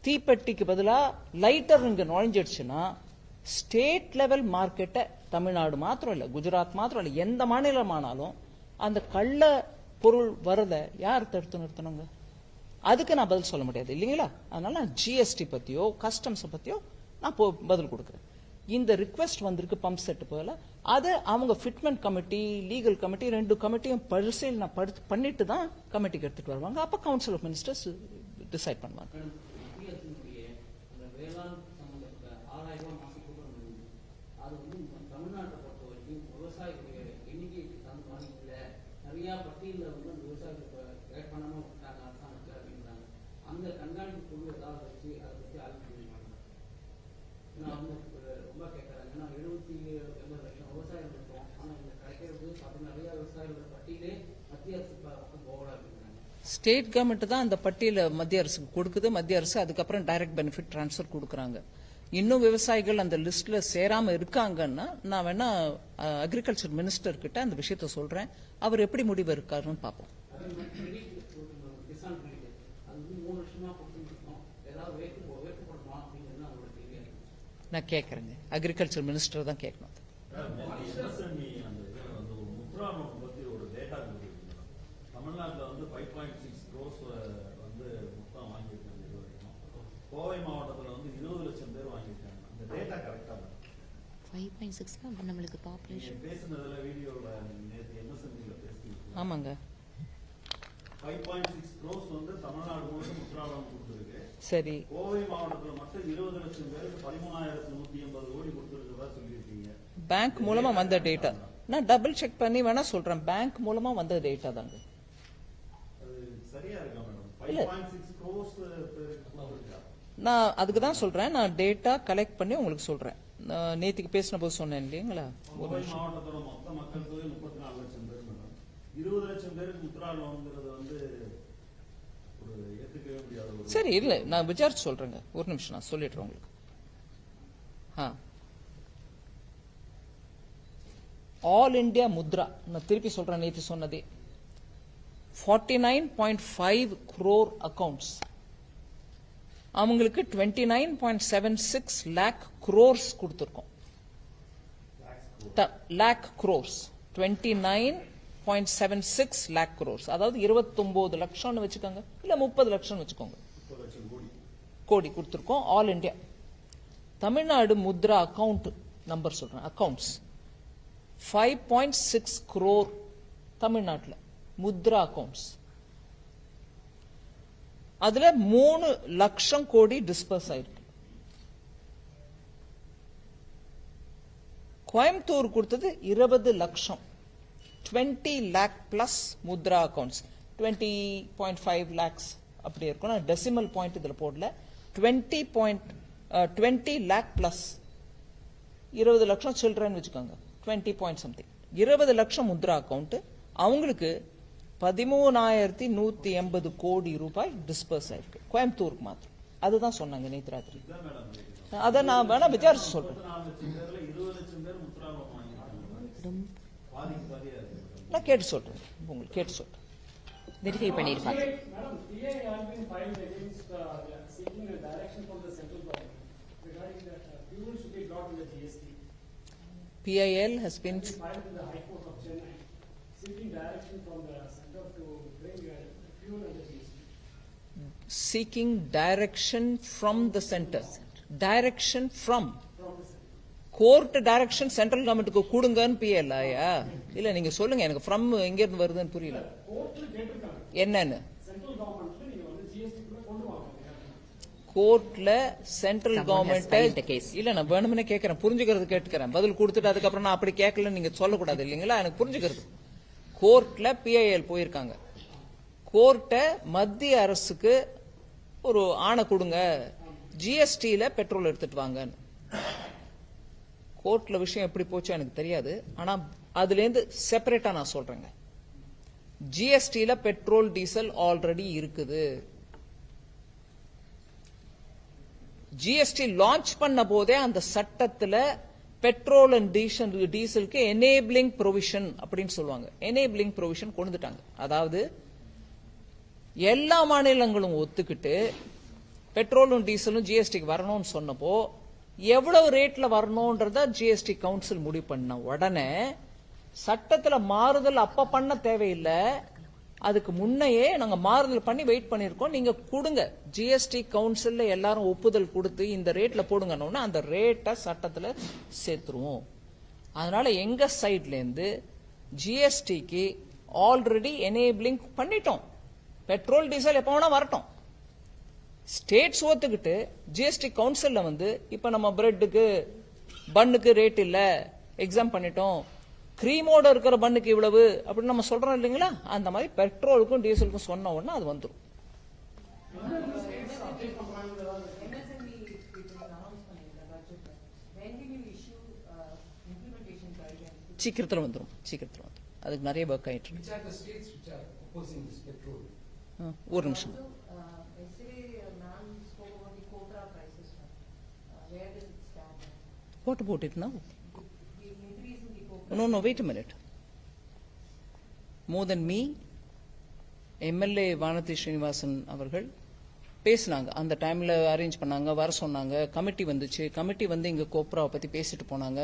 தீப்பெட்டிக்கு பதிலா லைட்டர் இங்க நுழைஞ்சிடுச்சுன்னா ஸ்டேட் லெவல் மார்க்கெட்டை தமிழ்நாடு மாத்திரம் இல்ல, குஜராத் மாத்திரம் இல்ல, எந்த மாநிலமானாலும் அந்த கள்ள பொருள் வரத யார் தடுத்து நிறுத்தணுங்க? அதுக்கு நான் பதில் சொல்ல முடியாது இல்லைங்களா? அதனால நான் ஜிஎஸ்டி பத்தியோ கஸ்டம்ஸ் பத்தியோ நான் பதில் கொடுக்குறேன். இந்த ரிக்வெஸ்ட் வந்திருக்கு பம்ப் செட் போல, அது அவங்க ஃபிட்மெண்ட் கமிட்டி லீகல் கமிட்டி 2 கமிட்டியும் பரிசீலனை பண்ணிட்டு தான் கமிட்டிக்கு எடுத்துட்டு வருவாங்க. அப்ப கவுன்சில் ஆஃப் மினிஸ்டர்ஸ் டிசைட் பண்ணுவாங்க. தமிழ்நாட்டை பொறுத்த வரைக்கும் விவசாயிகளுடைய எண்ணிக்கைக்கு தகுந்த மாதிரி இல்லை, நிறைய பட்டியலில் வந்து விவசாயிகளுக்கு ஆட் பண்ணாமல் விட்டாங்க அரசாங்கத்தில் அப்படின்றாங்க. அந்த கண்காணிப்பு குழு ஏதாவது வச்சு அதை பற்றி ஆய்வு பண்ணிருக்காங்க. ஏன்னா அவங்க ரொம்ப கேட்கறாங்க. ஏன்னா 70-80 லட்சம் விவசாயிகள் இருக்கும், ஆனால் இந்த கிடைக்கிறது பார்த்தீங்கன்னா நிறைய விவசாயிகளோட பட்டியலே மத்திய அரசு பக்கம் போகல அப்படிங்கிறாங்க. ஸ்டேட் கவர்மெண்ட் தான் அந்த பட்டியல மத்திய அரசுக்கு கொடுக்குது, மத்திய அரசு அதுக்கப்புறம் டைரக்ட் பெனிஃபிட் டிரான்ஸ்பர் கொடுக்குறாங்க. இன்னும் விவசாயிகள் அந்த லிஸ்ட்ல சேராம இருக்காங்கன்னா நான் வேணா அக்ரிகல்ச்சர் மினிஸ்டர் கிட்ட அந்த விஷயத்த சொல்றேன், அவர் எப்படி முடிவு இருக்காருன்னு பார்ப்போம். நான் கேட்கறேங்க, அக்ரிகல்ச்சர் மினிஸ்டர் தான் கேட்கணும். தமிழ்நாட்டில் வந்து 5.6 crores வந்து மொத்தம் வாங்கியிருக்காங்க இது வரைக்கும். கோவை மாவட்டத்தில் வந்து 20 லட்சம் பேர் வாங்கியிருக்காங்க. அந்த டேட்டா கரெக்டா தான் 5.6 நம்மளுக்கு பாப்புலேஷன் பேசுனதுல வீடியோல நேற்று MSME பேசியிருக்கீங்க. ஆமாங்க, 5.6 crores வந்து தமிழ்நாடு முழுக்க முத்ராலம் கொடுத்துருக்கு. சரி, கோவை மாவட்டத்தில் மட்டும் 20 லட்சம் பேருக்கு 13,180 கோடி கொடுத்துருக்கதா சொல்லியிருக்கீங்க. பேங்க் மூலமா வந்த டேட்டா நான் டபுள் செக் பண்ணி வேணா சொல்றேன். பேங்க் மூலமா வந்த டேட்டா தாங்க. சரியா இருக்கா மேடம்? 5.6 crores பேருக்கு நான் அதுக்கு தான் சொல்றேன், நான் டேட்டா கலெக்ட் பண்ணி உங்களுக்கு சொல்றேன். நேத்திக்கு பேசின போது சொன்னேன் இல்லைங்களா? கோவை மாவட்டத்தோட மொத்த மக்கள் தொகை 34 லட்சம் பேர் மேடம். 20 லட்சம் பேருக்கு முத்ரா லோன்ங்கிறது வந்து ஒரு ஏத்துக்கவே முடியாத ஒரு. சரி இல்ல, நான் விசாரிச்சு சொல்றேங்க, ஒரு நிமிஷம் நான் சொல்லிடுறேன் உங்களுக்கு. ஆல் இண்டியா முத்ரா நான் திருப்பி சொல்றேன், நேற்று சொன்னதே 49.5 crore அக்கவுண்ட்ஸ், அவங்களுக்கு 29.76 lakh crores கொடுத்திருக்கோம். lakh crores 29.76 lakh crores, அதாவது 29 லட்சம்னு வச்சுக்கோங்க, இல்ல 30 லட்சம் வச்சுக்கோங்க, கோடி கொடுத்திருக்கோம் all India. Tamil Nadu Mudra account number சொல்றேன், அக்கவுண்ட்ஸ் 5.6 crore தமிழ்நாட்டில் முத்ரா அக்கவுண்ட்ஸ். அதுல 3 லட்சம் கோடி டிஸ்பர்ஸ் ஆயிருக்கு. கோயம்புத்தூர் கொடுத்தது 20 லட்சம், 20 lakh plus Mudra accounts, 20.5 lakhs அப்படி இருக்கும். நான் டெசிமல் பாயிண்ட் இதுல போடல. 20 lakh பிளஸ் 20 லட்சம் சில்ட்ரன் வச்சுக்கோங்க, 20 point something, 20 லட்சம் முத்ரா அக்கவுண்ட். அவங்களுக்கு 13,180 கோடி ரூபாய் டிஸ்பர்ஸ் ஆயிருக்கு கோயம்புத்தூருக்கு மாத்திரம். அதுதான் சொன்னாங்க நேற்று ராத்திரி. அதை நான் வேணா விசாரிச்சு சொல்றேன். நான் கேட்டு சொல்றேன், உங்களுக்கு கேட்டு சொல்றேன். வெரிஃபை பண்ணிருப்பாங்க. PIL has been seeking direction from the center. Direction from court direction central government க்கு கொடுங்கன்னு PIL ஆயா? இல்ல நீங்க சொல்லுங்க எனக்கு, from எங்க இருந்து வருதுன்னு புரியல. என்னன்னு கோர்ட்ல சென்ட்ரல் கவர்மெண்ட் இல்ல, நான் வேணும்னே கேட்கிறேன், புரிஞ்சுக்கிறது கேட்டுக்கிறேன், பதில் கொடுத்துட்டு அதுக்கப்புறம் நான் அப்படி கேட்கல நீங்க சொல்லக்கூடாது இல்லைங்களா? எனக்கு புரிஞ்சுக்கிறது. கோர்ட்ல PIL போயிருக்காங்க, கோர்ட்ட மத்திய அரசுக்கு ஒரு ஆணை கொடுங்க, GSTல பெட்ரோல் எடுத்துட்டு வாங்க. கோர்ட்ல விஷயம் எப்படி போச்சோ எனக்கு தெரியாது. ஆனா அதுல இருந்து செப்பரேட்டா நான் சொல்றேங்க. ஜிஎஸ்டில பெட்ரோல் டீசல் ஆல்ரெடி இருக்குது. ஜிஎஸ்டி லான்ச் பண்ண போதே அந்த சட்டத்துல பெட்ரோல் அண்ட் டீசலுக்கு எனேபிளிங் ப்ரொவிஷன் அப்படின்னு சொல்லுவாங்க. எனேபிளிங் ப்ரொவிஷன் கொண்டுட்டாங்க. அதாவது எல்லா மாநிலங்களும் ஒத்துக்கிட்டு பெட்ரோலும் டீசலும் ஜிஎஸ்டிக்கு வரணும்னு சொன்னப்போ எவ்வளவு ரேட்ல வரணும்ன்றத ஜிஎஸ்டி கவுன்சில் முடிவு பண்ண உடனே சட்டத்துல மாறுதல் அப்ப பண்ண தேவையில்லை. அதுக்கு முன்னையே நாங்க மாறுதல் பண்ணி வெயிட் பண்ணிருக்கோம். நீங்க கொடுங்க, ஜிஎஸ்டி கவுன்சில்ல எல்லாரும் ஒப்புதல் கொடுத்து இந்த ரேட்ல போடுங்கன்னு அந்த ரேட்டை சட்டத்துல சேர்த்துருவோம். அதனால எங்க சைட்ல இருந்து ஜிஎஸ்டிக்கு ஆல்ரெடி எனேபிளிங் பண்ணிட்டோம். பெட்ரோல் டீசல் எப்ப வேணா வரட்டும். ஸ்டேட்ஸ் ஒத்துக்கிட்டு ஜிஎஸ்டி கவுன்சில்ல வந்து இப்ப நம்ம பிரெட்டுக்கு பன்னுக்கு ரேட் இல்ல எக்ஸாம் பண்ணிட்டோம், கிரீமோட இருக்கிற பண்ணுக்கு இவ்வளவு அப்படின்னு நம்ம சொல்றோம் இல்லைங்களா, அந்த மாதிரி பெட்ரோலுக்கும் டீசலுக்கும் சொன்ன உடனே அது வந்துடும். சீக்கிரத்தில் வந்துடும். அதுக்கு நிறைய ஒர்க் ஆயிட்டு இருக்கு. ஒரு நிமிஷம். What about it now? No, wait a minute. More than me, MLA Vanathi Srinivasan அவர்கள் பேசினாங்க. அந்த டைம்ல அரேஞ்ச் பண்ணாங்க, வர சொன்னாங்க. கமிட்டி வந்துச்சு. கமிட்டி வந்து இங்க கோப்ராவை பத்தி பேசிட்டு போனாங்க.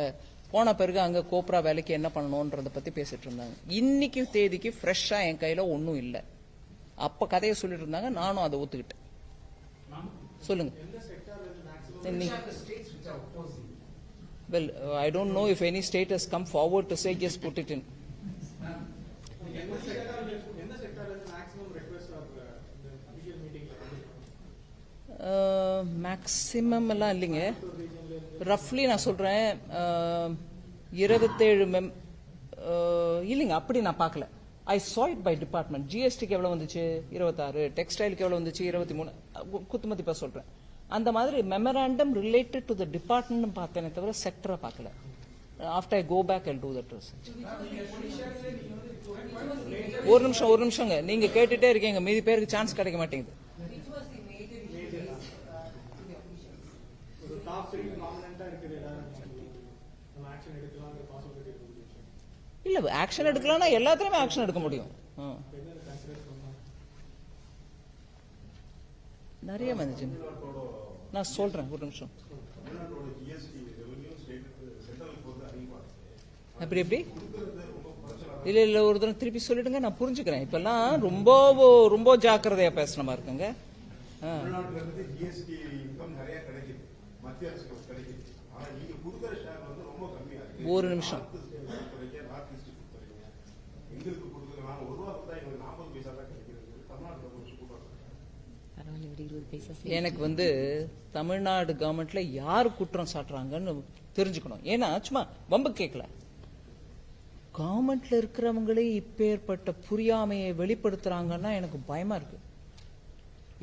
போன பிறகு அங்க கோப்ரா வேலைக்கு என்ன பண்ணணும்ன்றத பத்தி பேசிட்டு இருந்தாங்க. இன்னைக்கு தேதிக்கு ஃப்ரெஷ்ஷா என் கையில ஒன்னும் இல்ல. அப்ப கதையை சொல்லிட்டு இருந்தாங்க, நானும் அதை ஒத்துக்கிட்டேன். சொல்லுங்க. Well, I don't know if any state has come forward to say just put it in. Maximum எல்லாம் இல்லைங்க. ரஃப்லி நான் சொல்றேன் 27 இல்லைங்க, அப்படி நான் பார்க்கல. ஐ saw it by department. ஜிஎஸ்டிக்கு எவ்வளவு வந்துச்சு 26, டெக்ஸ்டைலுக்கு எவ்வளவு வந்துச்சு 23, குத்துமதிப்பா சொல்றேன். அந்த மாதிரி memorandum related to the department பார்த்தேனே தவிர செக்டரை பார்க்கல. After I go back I do that research. ஒரு நிமிஷங்க, நீங்க கேட்டுட்டே இருக்கீங்க, மீதி பேருக்கு சான்ஸ் கிடைக்க மாட்டேங்குது. இல்ல ஆக்ஷன் எடுக்கலாம்னா எல்லாத்துலயுமே ஆக்ஷன் எடுக்க முடியும். நிறைய வந்துச்சு. நான் சொல்றேன், ஒரு நிமிஷம். எப்படி இல்ல ஒரு தடவை திருப்பி சொல்லிடுங்க, நான் புரிஞ்சுக்கிறேன். இப்பெல்லாம் ரொம்ப ரொம்ப ஜாக்கிரதையா பேசுற மாதிரி இருக்குங்க. ஒரு நிமிஷம். எனக்கு வந்து தமிழ்நாடு கவர்மெண்ட்ல யாரு குற்றம் சாட்டுறாங்கன்னு தெரிஞ்சுக்கணும். ஏன்னா சும்மா வம்பு கேட்கல. கவர்மெண்ட்ல இருக்கிறவங்களே இப்பேற்பட்ட புரியாமையை வெளிப்படுத்துறாங்கன்னா எனக்கு பயமா இருக்கு.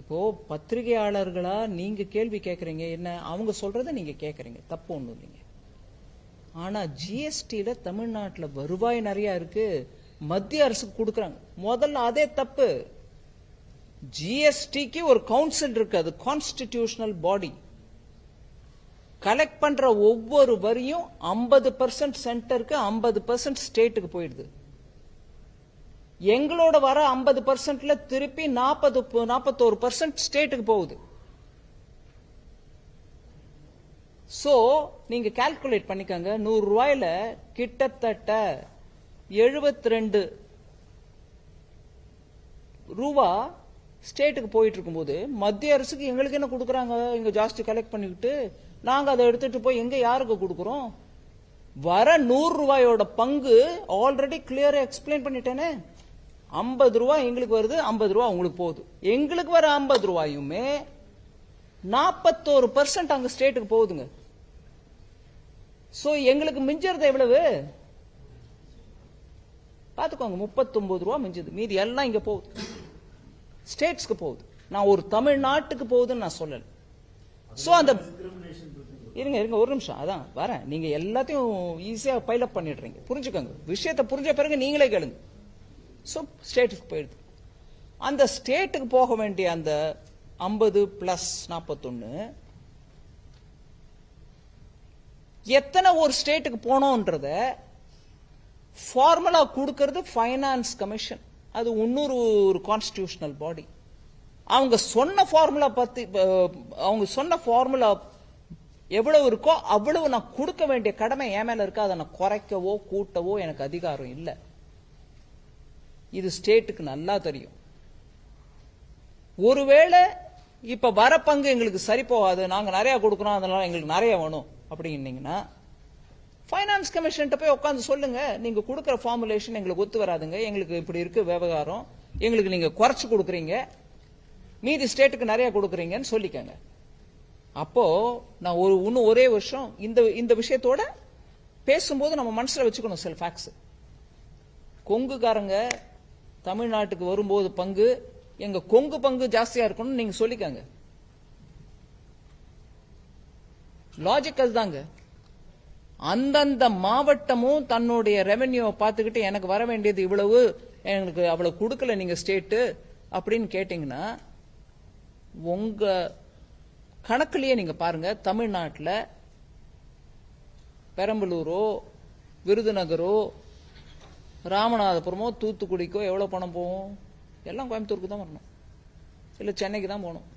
இப்போ பத்திரிகையாளர்களா நீங்க கேள்வி கேட்கறீங்க, என்ன அவங்க சொல்றத நீங்க கேட்கறீங்க, தப்பு ஒண்ணும் இல்லைங்க. ஆனா ஜிஎஸ்டில தமிழ்நாட்டுல வருவாய் நிறைய இருக்கு, மத்திய அரசுக்கு கொடுக்கறாங்க. முதல்ல அதே தப்பு. ஜிஎஸ்டிக்கு ஒரு கவுன்சில் இருக்கு, அது கான்ஸ்டிடியூஷனல் பாடி. கலெக்ட் பண்ற ஒவ்வொரு வரியும் 50% சென்டருக்கு 50% ஸ்டேட்டுக்கு போயிடுது. எங்களோட வர 50%ல திருப்பி 41% ஸ்டேட்டுக்கு போகுது. சோ நீங்க கால்குலேட் பண்ணிக்கங்க, 100 ரூபாயில கிட்டத்தட்ட 72 ரூபா ஸ்டேட்டுக்கு போயிட்டு இருக்கும்போது மத்திய அரசுக்கு எங்களுக்கு என்ன கொடுக்கறாங்க? இங்க ஜாஸ்தி கலெக்ட் பண்ணிக்கிட்டு நாங்க அதை எடுத்துட்டு போய் எங்க யாருக்கு கொடுக்கறோம்? வர 100 ரூபாயோட பங்கு ஆல்ரெடி கிளியரா எக்ஸ்பிளைன் பண்ணிட்டேனே. 50 ரூபாய் எங்களுக்கு வருது, 50 ரூபாய் உங்களுக்கு போகுது. எங்களுக்கு வர 50 ரூபாயுமே 41% அங்க ஸ்டேட்டுக்கு போகுதுங்க. சோ எங்களுக்கு மிஞ்சறது எவ்வளவு பாத்துக்கோங்க, 39 ரூபாய் மிஞ்சது. மீதி எல்லாம் இங்க போகுது, ஸ்டேட்ஸ்க்கு போகுது. நான் ஒரு தமிழ்நாட்டுக்கு போகுதுன்னு நான் சொல்லல. சோ அந்த இருங்க ஒரு நிமிஷம், அதான் வரேன். நீங்க எல்லாத்தையும் ஈஸியா பைல் அப் பண்ணிடுறீங்க. புரிஞ்சுக்கோங்க, விஷயத்தை புரிஞ்ச பிறகு நீங்களே கேளுங்க. ஸோ ஸ்டேட்டுக்கு போயிடுது. அந்த ஸ்டேட்டுக்கு போக வேண்டிய அந்த 50 + 41 எத்தனை ஒரு ஸ்டேட்டுக்கு போனோன்றத ஃபார்முலா கொடுக்கிறது ஃபைனான்ஸ் கமிஷன். அது இன்னொரு ஒரு கான்ஸ்டிடியூஷனல் பாடி. அவங்க சொன்ன ஃபார்முலா எவ்வளவு இருக்கோ அவ்வளவு நான் கொடுக்க வேண்டிய கடமை என் மேல இருக்கா. அதை நான் குறைக்கவோ கூட்டவோ எனக்கு அதிகாரம் இல்லை. இது ஸ்டேட்டுக்கு நல்லா தெரியும். ஒருவேளை இப்ப வர பங்கு எங்களுக்கு சரி போகாது, நாங்க நிறைய கொடுக்கறோம், அதனால எங்களுக்கு நிறைய வேணும் அப்படின்னீங்கன்னா ஃபைனான்ஸ் கமிஷன் போய் உட்காந்து சொல்லுங்க, நீங்க கொடுக்கற ஃபார்முலேஷன் எங்களுக்கு ஒத்து வராதுங்க, எங்களுக்கு இப்படி இருக்கு விவகாரம், எங்களுக்கு நீங்க குறைச்சு கொடுக்குறீங்க, மீதி ஸ்டேட்டுக்கு நிறைய கொடுக்குறீங்கன்னு சொல்லிக்கங்க. அப்போ நான் இன்னும் ஒரே வருஷம் இந்த விஷயத்தோட பேசும்போது நம்ம மனசுல வச்சுக்கணும் சில ஃபேக்ட்ஸ். கொங்குக்காரங்க தமிழ்நாட்டுக்கு வரும்போது பங்கு எங்க கொங்கு பங்கு ஜாஸ்தியா இருக்கணும்னு நீங்க சொல்லிக்கங்க. லாஜிக்கல் தாங்க. அந்தந்த மாவட்டமும் தன்னுடைய ரெவென்யூ பார்த்துக்கிட்டு எனக்கு வர வேண்டியது இவ்வளவு, எனக்கு அவ்வளவு கொடுக்கல நீங்க ஸ்டேட்டு அப்படின்னு கேட்டீங்கன்னா, உங்க கணக்குலயே நீங்க பாருங்க, தமிழ்நாட்டில் பெரம்பலூரோ விருதுநகரோ ராமநாதபுரமோ தூத்துக்குடிக்கோ எவ்வளவு பணம் போகும்? எல்லாம் கோயம்புத்தூருக்கு தான் வரணும், இல்ல சென்னைக்கு தான் போகணும்.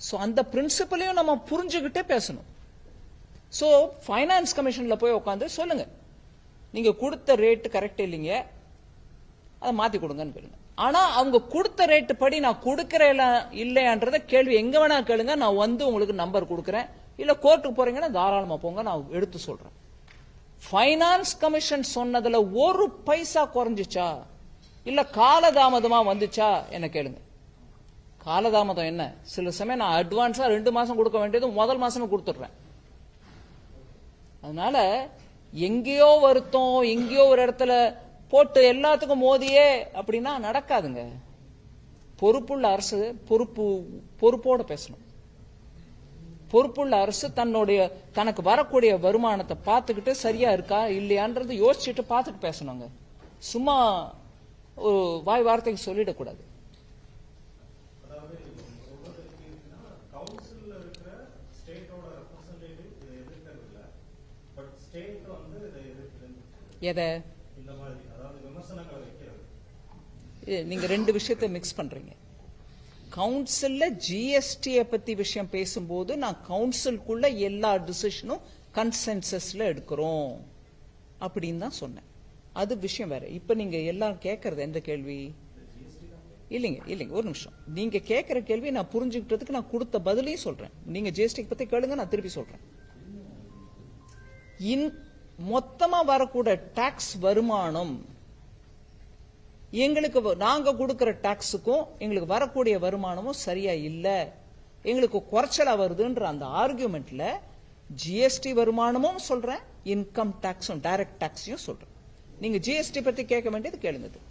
சோ அந்த பிரின்சிபலையும் நம்ம புரிஞ்சுக்கிட்டே பேசணும். சோ ஃபைனான்ஸ் கமிஷன்ல போய் உட்காந்து சொல்லுங்க, நீங்க கொடுத்த ரேட் கரெக்ட் இல்லைங்க, அதை மாத்தி கொடுங்கன்னு கேளுங்க. ஆனா அவங்க கொடுத்த ரேட்டு படி நான் கொடுக்கறேன் இல்லையான்றத கேள்வி எங்க வேணா கேளுங்க. நான் உங்களுக்கு நம்பர் கொடுக்கறேன், இல்ல கோர்ட்டுக்கு போறீங்கன்னா தாராளமா போங்க, நான் எடுத்து சொல்றேன். ஃபைனான்ஸ் கமிஷன் சொன்னதுல ஒரு பைசா குறைஞ்சிச்சா இல்ல காலதாமதமா வந்துச்சா என்ன கேளுங்க. காலதாமதம் என்ன, சில சமயம் நான் அட்வான்ஸா 2 மாசம் கொடுக்க வேண்டியது முதல் மாசமே கொடுத்துடுறேன். அதனால எங்கேயோ வருத்தம், எங்கேயோ ஒரு இடத்துல போட்டு எல்லாத்துக்கும் மோதியே அப்படின்னா நடக்காதுங்க. பொறுப்புள்ள அரசு பொறுப்போட பேசணும். பொறுப்புள்ள அரசு தனக்கு வரக்கூடிய வருமானத்தை பார்த்துக்கிட்டு சரியா இருக்கா இல்லையான்றது யோசிச்சுட்டு பார்த்துட்டு பேசணுங்க. சும்மா ஒரு வாய் வார்த்தைக்கு சொல்லிடக்கூடாது. எதை நீங்க 2 விஷயத்தை மிக்ஸ் பண்றீங்க. கவுன்சில்ல ஜிஎஸ்டியை பத்தி விஷயம் பேசும்போது நான் கவுன்சிலுக்குள்ள எல்லா டிசிஷனும் கன்சென்சஸ்ல எடுக்கிறோம் அப்படின்னு தான் சொன்னேன். அது விஷயம் வேற. இப்ப நீங்க எல்லாம் கேட்கறது எந்த கேள்வி? இல்லைங்க ஒரு நிமிஷம். நீங்க கேட்கிற கேள்வி நான் புரிஞ்சுக்கிட்டதுக்கு நான் கொடுத்த பதிலையும் சொல்றேன். நீங்க ஜிஎஸ்டி பத்தி கேளுங்க, நான் திருப்பி சொல்றேன். மொத்தமா வரக்கூடிய டாக்ஸ் வருமானம் எங்களுக்கு நாங்க கொடுக்கிற டாக்ஸுக்கும் எங்களுக்கு வரக்கூடிய வருமானமும் சரியா இல்ல, எங்களுக்கு குறைச்சலா வருதுன்ற அந்த ஆர்குமெண்ட்ல ஜிஎஸ்டி வருமானமும் சொல்றேன், இன்கம் டாக்ஸும் டைரக்ட் டாக்ஸையும் சொல்றேன். நீங்க ஜிஎஸ்டி பத்தி கேட்க வேண்டியது கேளுங்க.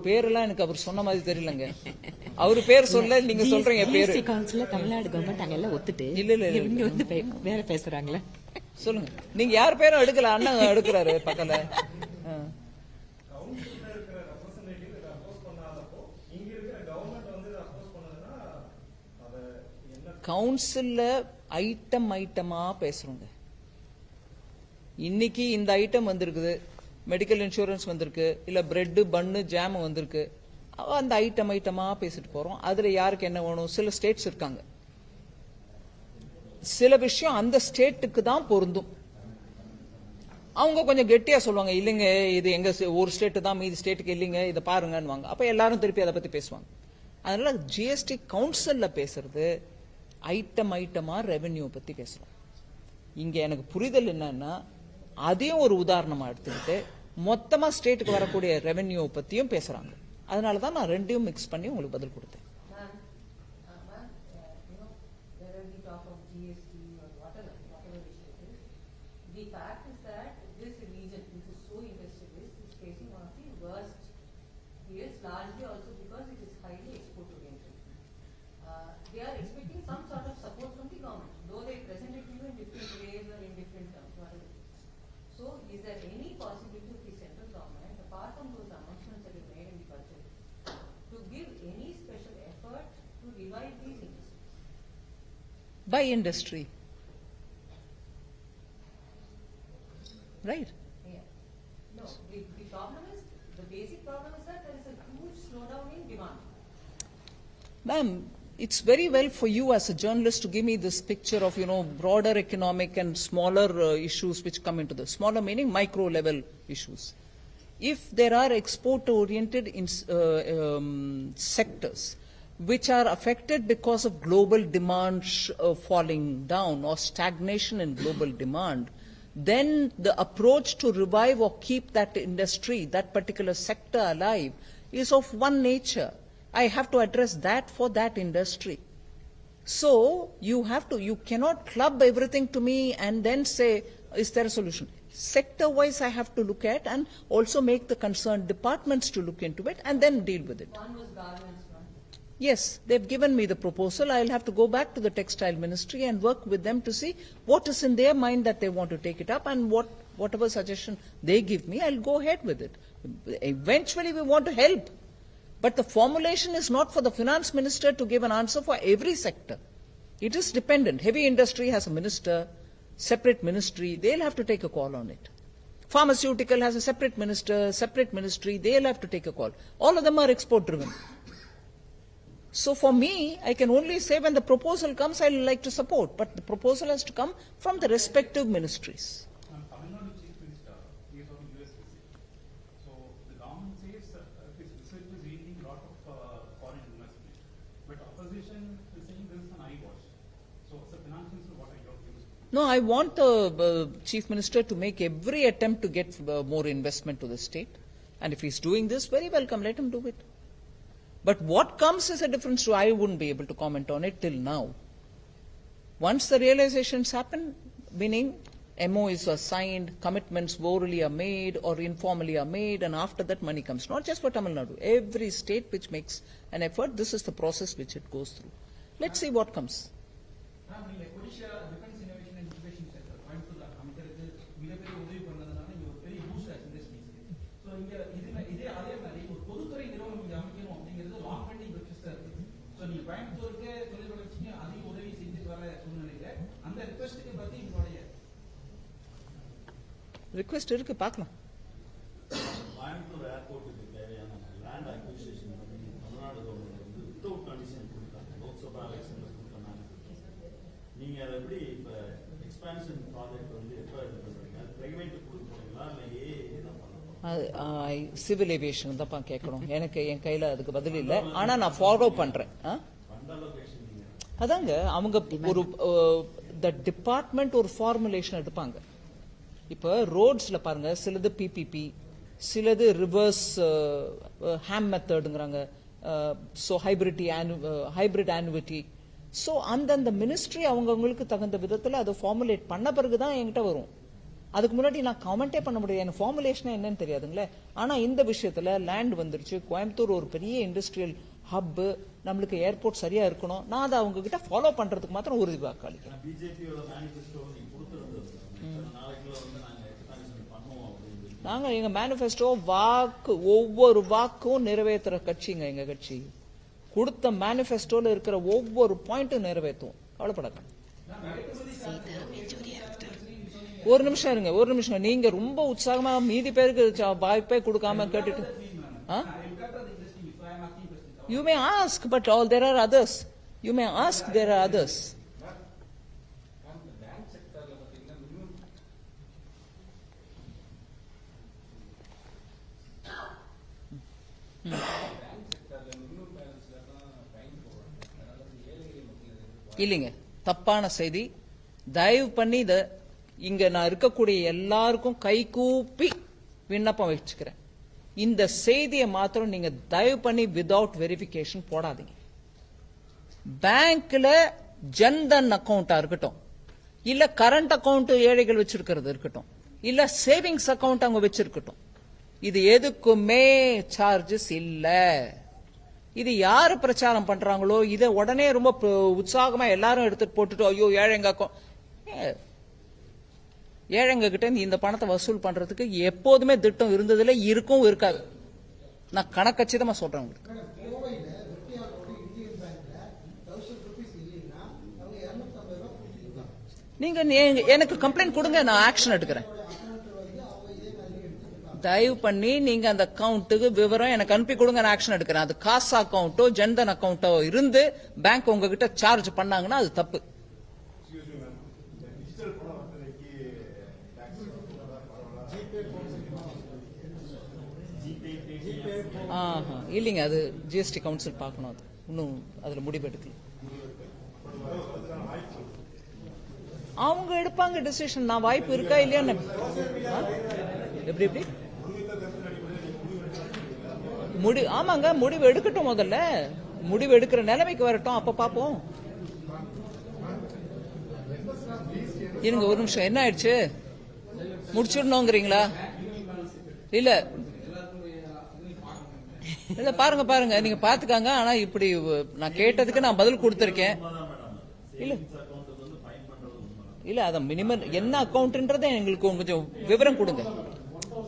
பேரெல்லாம் எனக்கு அவர் சொன்ன மாதிரி தெரியலங்க. அவரு பேர் சொல்ல நீங்க சொல்றீங்க பேரு. தமிழ்நாடு கவர்மெண்ட் அங்க எல்லாம் ஒத்துட்டு இல்ல இவங்க வந்து வேற பேசுறாங்களே. சொல்லுங்க, நீங்க யார் பேரும் எடுக்கல, அண்ணன் எடுக்கிறாரு பக்கத்துல. கவுன்சில்ல ஐட்டமா பேசுறோங்க. இன்னைக்கு இந்த ஐட்டம் வந்திருக்குது, மெடிக்கல் இன்சூரன்ஸ் வந்திருக்கு, இல்ல பிரெட் பன்னு ஜாம் வந்திருக்கு, அந்த ஐட்டமா பேசிட்டு போறோம். அதுல யாருக்கு என்ன வேணும்? சில ஸ்டேட்ஸ் இருக்காங்க, சில விஷயம் அந்த ஸ்டேட்டுக்கு தான் பொருந்தும். அவங்க கொஞ்சம் கெட்டியா சொல்லுவாங்க, இல்லைங்க இது எங்க ஒரு ஸ்டேட் தான், மீதி ஸ்டேட்டுக்கு இல்லைங்க, இதை பாருங்கன்னு. அப்ப எல்லாரும் திருப்பி அதை பத்தி பேசுவாங்க. அதனால ஜிஎஸ்டி கவுன்சில்ல பேசுறது ஐட்டமா ரெவென்யூ பத்தி பேசுறோம். இங்க எனக்கு புரிதல் என்னன்னா, அதையும் ஒரு உதாரணமா எடுத்துக்கிட்டு மொத்தமா ஸ்டேட்டுக்கு வரக்கூடிய ரெவென்யூ பத்தியும் பேசுறாங்க. அதனாலதான் நான் 2யும் மிக்ஸ் பண்ணி உங்களுக்கு பதில் கொடுத்தேன். The fact is that this region, this is so industrialist, is facing Yes, largely also because it is highly export oriented. They are expecting some sort of support from the government, though they present it to you in different ways or in different terms, whatever. So is there any possibility of the central government, apart from those announcements that you made in the budget, to give any special effort to revive these industries? By industry. Right? Yeah. No, the problem is, the basic problem is that there is a huge slowdown in demand. Ma'am, it's very well for you as a journalist to give me this picture of, broader economic and smaller issues which come into this. Smaller meaning micro level issues. If there are export-oriented sectors which are affected because of global demand falling down or stagnation in global demand, then the approach to revive or keep that industry, that particular sector alive, is of one nature. I have to address that for that industry. So you cannot club everything to me and then say, is there a solution? Sector-wise I have to look at and also make the concerned departments to look into it and then deal with it. One was garments, one. Yes, they've given me the proposal. I'll have to go back to the textile ministry and work with them to see what is in their mind that they want to take it up, and whatever suggestion they give me, I'll go ahead with it. Eventually we want to help. But the formulation is not for the finance minister to give an answer for every sector. It is dependent. Heavy industry has a minister, separate ministry, they'll have to take a call on it. Pharmaceutical has a separate minister, separate ministry, they'll have to take a call. All of them are export driven. So for me, I can only say when the proposal comes, I'll like to support, but the proposal has to come from the respective ministries. Tamil Nadu Chief Minister is on US visit. So the government says his visit is yielding a lot of foreign investment. But opposition is saying this is an eyewash. So as a finance minister, what are your views? No, I want the Chief Minister to make every attempt to get more investment to the state. And if he's doing this, very welcome, let him do it. But what comes is a different story. I wouldn't be able to comment on it till now. Once the realizations happen, meaning MOUs are signed, commitments orally are made or informally are made, and after that money comes. Not just for Tamil Nadu. Every state which makes an effort, this is the process which it goes through. Let's see what comes. நீங்க Odisha defence innovation and incubation centre கோயம்புத்தூர்ல அமைக்கிறது மிகப்பெரிய உதவி பண்ணதுனால இங்க ஒரு பெரிய boost ஆச்சு இண்டஸ்ட்ரீஸ்க்கு. ஸோ இங்க இதே அதே மாதிரி ஒரு பொதுத்துறை நிறுவனம் இங்க அமைக்கணும் அப்படிங்கிறது லாங் பெண்டிங் ரிக்வெஸ்டா இருக்கு. ஸோ நீங்க கோயம்புத்தூருக்கு தொழில் வளர்ச்சிக்கு அதிக உதவி செஞ்சுட்டு வர சூழ்நிலையில அந்த ரிக்வெஸ்ட்டுக்கு பத்தி உங்களுடைய ரிக்வெஸ்ட் இருக்கு, பார்க்கலாம். கோயம்புத்தூர் ஏர்போர்ட்டுக்கு தேவையான லேண்ட் அக்விசிஷன் வந்து தமிழ்நாடு கவர்மெண்ட் வந்து வித்தவுட் கண்டிஷன் கொடுத்தாங்க. லோக்சபா எலெக்ஷன்ல கொடுத்தாங்க. நீங்க அதை எப்படி இப்ப எக்ஸ்பான்ஷன் ப்ராஜெக்ட் வந்து எப்ப இது பண்றீங்க? பிரைவேட் கொடுக்க போறீங்களா இல்ல ஏ தான் பண்ண? சிவில் ஏவியேஷன் தான் கேட்கணும். எனக்கு என் கையில அதுக்கு பதில் இல்லை. ஆனா நான் ஃபாலோ பண்றேன். ஃபண்ட் அலோகேஷன் நீங்க அதாங்க அவங்க ஒரு த டிபார்ட்மெண்ட் ஒரு ஃபார்முலேஷன் எடுப்பாங்க. இப்ப ரோட்ஸ்ல பாருங்க, சிலது பிபிபி, சிலது ரிவர்ஸ் ஹேம் மெத்தடுங்கிறாங்க. So hybrid annuity. ஸோ அந்தந்த மினிஸ்ட்ரி அவங்கவுங்களுக்கு தகுந்த விதத்தில் அதை ஃபார்முலேட் பண்ண பிறகுதான் என்கிட்ட வரும். அதுக்கு முன்னாடி நான் கமெண்டே பண்ண முடியாது. எனக்கு ஃபார்முலேஷன் என்னன்னு தெரியாதுங்களே. ஆனா இந்த விஷயத்துல லேண்ட் வந்துருச்சு. கோயம்புத்தூர் ஒரு பெரிய இண்டஸ்ட்ரியல் ஹப், நம்மளுக்கு ஏர்போர்ட் சரியா இருக்கணும். நான் அதை அவங்க கிட்ட ஃபாலோ பண்றதுக்கு மாத்திரம் உறுதி வாக்களிக்கிறேன். பிஜேபியோட மேனிஃபெஸ்டோ நீங்க கொடுத்திருந்தது நாளைக்குள்ள வந்து நாங்க எக்ஸ்பான்ஷன் பண்ணுவோம் அப்படின்னு நாங்க எங்க மேனிஃபெஸ்டோ ஒவ்வொரு வாக்கும் நிறைவேற்றுற கட்சிங்க எங்க கட்சி. கொடுத்த மேனிஃபெஸ்டோல இருக்கிற ஒவ்வொரு பாயிண்ட்டும் நிறைவேற்றுவோம். கவலைப்படாத. ஒரு நிமிஷம் இருங்க, ஒரு நிமிஷம். நீங்க ரொம்ப உற்சாகமா மீதி பேருக்கு வாய்ப்பே கொடுக்காம கேட்டுட்டு you may ask, but there are others. You may ask, there are others. இல்லைங்க, தப்பான செய்தி. தயவு பண்ணி இங்க நான் இருக்கக்கூடிய எல்லாருக்கும் கை கூப்பி விண்ணப்பம் வச்சுக்கிறேன். இந்த செய்தியை மாத்திரம் நீங்க தயவு பண்ணி வித்வுட் வெரிஃபிகேஷன் போடாதீங்க. பேங்க்ல ஜன்தன் அக்கவுண்டா இருக்கட்டும், இல்ல கரண்ட் அக்கவுண்ட் ஏழைகள் வச்சிருக்கிறது இருக்கட்டும், இல்ல சேவிங்ஸ் அக்கவுண்ட் அவங்க வச்சிருக்கட்டும், இது எதுக்குமே சார்ஜஸ் இல்ல. இது யாரு பிரச்சாரம் பண்றாங்களோ இத உடனே ரொம்ப உற்சாகமா எல்லாரும் எடுத்துட்டு போட்டுட்டு ஐயோ ஏழைங்க கிட்ட இந்த பணத்தை வசூல் பண்றதுக்கு எப்போதுமே திட்டம் இருந்ததுல இருக்கும் இருக்காது. நான் கணக்கச்சிதமா சொல்றேன் உங்களுக்கு. நீங்க எனக்கு கம்ப்ளைண்ட் கொடுங்க, நான் ஆக்ஷன் எடுக்கிறேன். தயவு பண்ணி நீங்க அந்த அக்கவுண்ட்டுக்கு விவரம் எனக்கு அனுப்பி கொடுங்க, நான் ஆக்ஷன் எடுக்கிறேன். அது காசு அக்கவுண்டோ ஜன்தன் அக்கவுண்டோ இருந்து பேங்க் உங்ககிட்ட சார்ஜ் பண்ணாங்கன்னா அது தப்பு. இல்லைங்க, அது ஜிஎஸ்டி கவுன்சில் பார்க்கணும். அது இன்னும் அதுல முடிவு எடுக்கல. அவங்க எடுப்பாங்க டிசிஷன். நான் வாய்ப்பு இருக்கா இல்லையான்னு எப்படி ஆமாங்க, முடிவு எடுக்கட்டும். முதல்ல முடிவு எடுக்கிற நிலைமைக்கு வரட்டும், அப்ப பாப்போம். இருங்க ஒரு நிமிஷம். என்ன ஆயிடுச்சு? முடிச்சிடணுங்கிறீங்களா? இல்ல இல்ல பாருங்க நீங்க பாத்துக்காங்க. ஆனா இப்படி நான் கேட்டதுக்கு நான் பதில் கொடுத்திருக்கேன். இல்ல அத மினிமம் என்ன அக்கவுண்ட்ன்றத எங்களுக்கு கொஞ்சம் விவரம் கொடுங்க.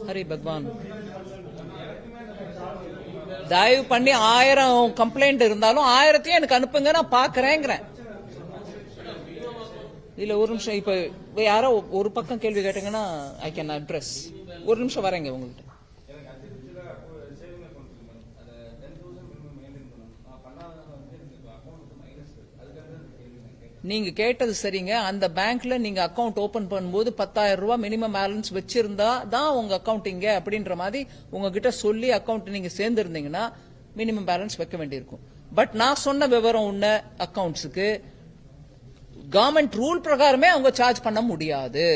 ஹரி பகவான், தயவு பண்ணி 1000 கம்ப்ளைண்ட் இருந்தாலும் 1000 எனக்கு அனுப்புங்க, நான் பாக்குறேங்கிறேன். இல்ல ஒரு நிமிஷம். இப்ப யாரோ ஒரு பக்கம் கேள்வி கேட்டீங்கன்னா ஐ கேன் அட்ரஸ். ஒரு நிமிஷம் வரேங்க உங்ககிட்ட. நீங்க கேட்டது சரிங்க. அந்த பேங்க்ல நீங்க அக்கவுண்ட் ஓபன் பண்ணும்போது 10,000 ரூபாய் மினிமம் பேலன்ஸ் வச்சிருந்தா தான் உங்க அக்கவுண்ட் இங்க அப்படின்ற மாதிரி உங்ககிட்ட சொல்லி அக்கவுண்ட் நீங்க சேர்ந்திருந்தீங்கன்னா மினிமம் பேலன்ஸ் வைக்க வேண்டியிருக்கும். பட் நான் சொன்ன விவரம் உள்ள அக்கவுண்ட்ஸுக்கு கவர்மெண்ட் ரூல் பிரகாரமே அவங்க சார்ஜ் பண்ண முடியாது.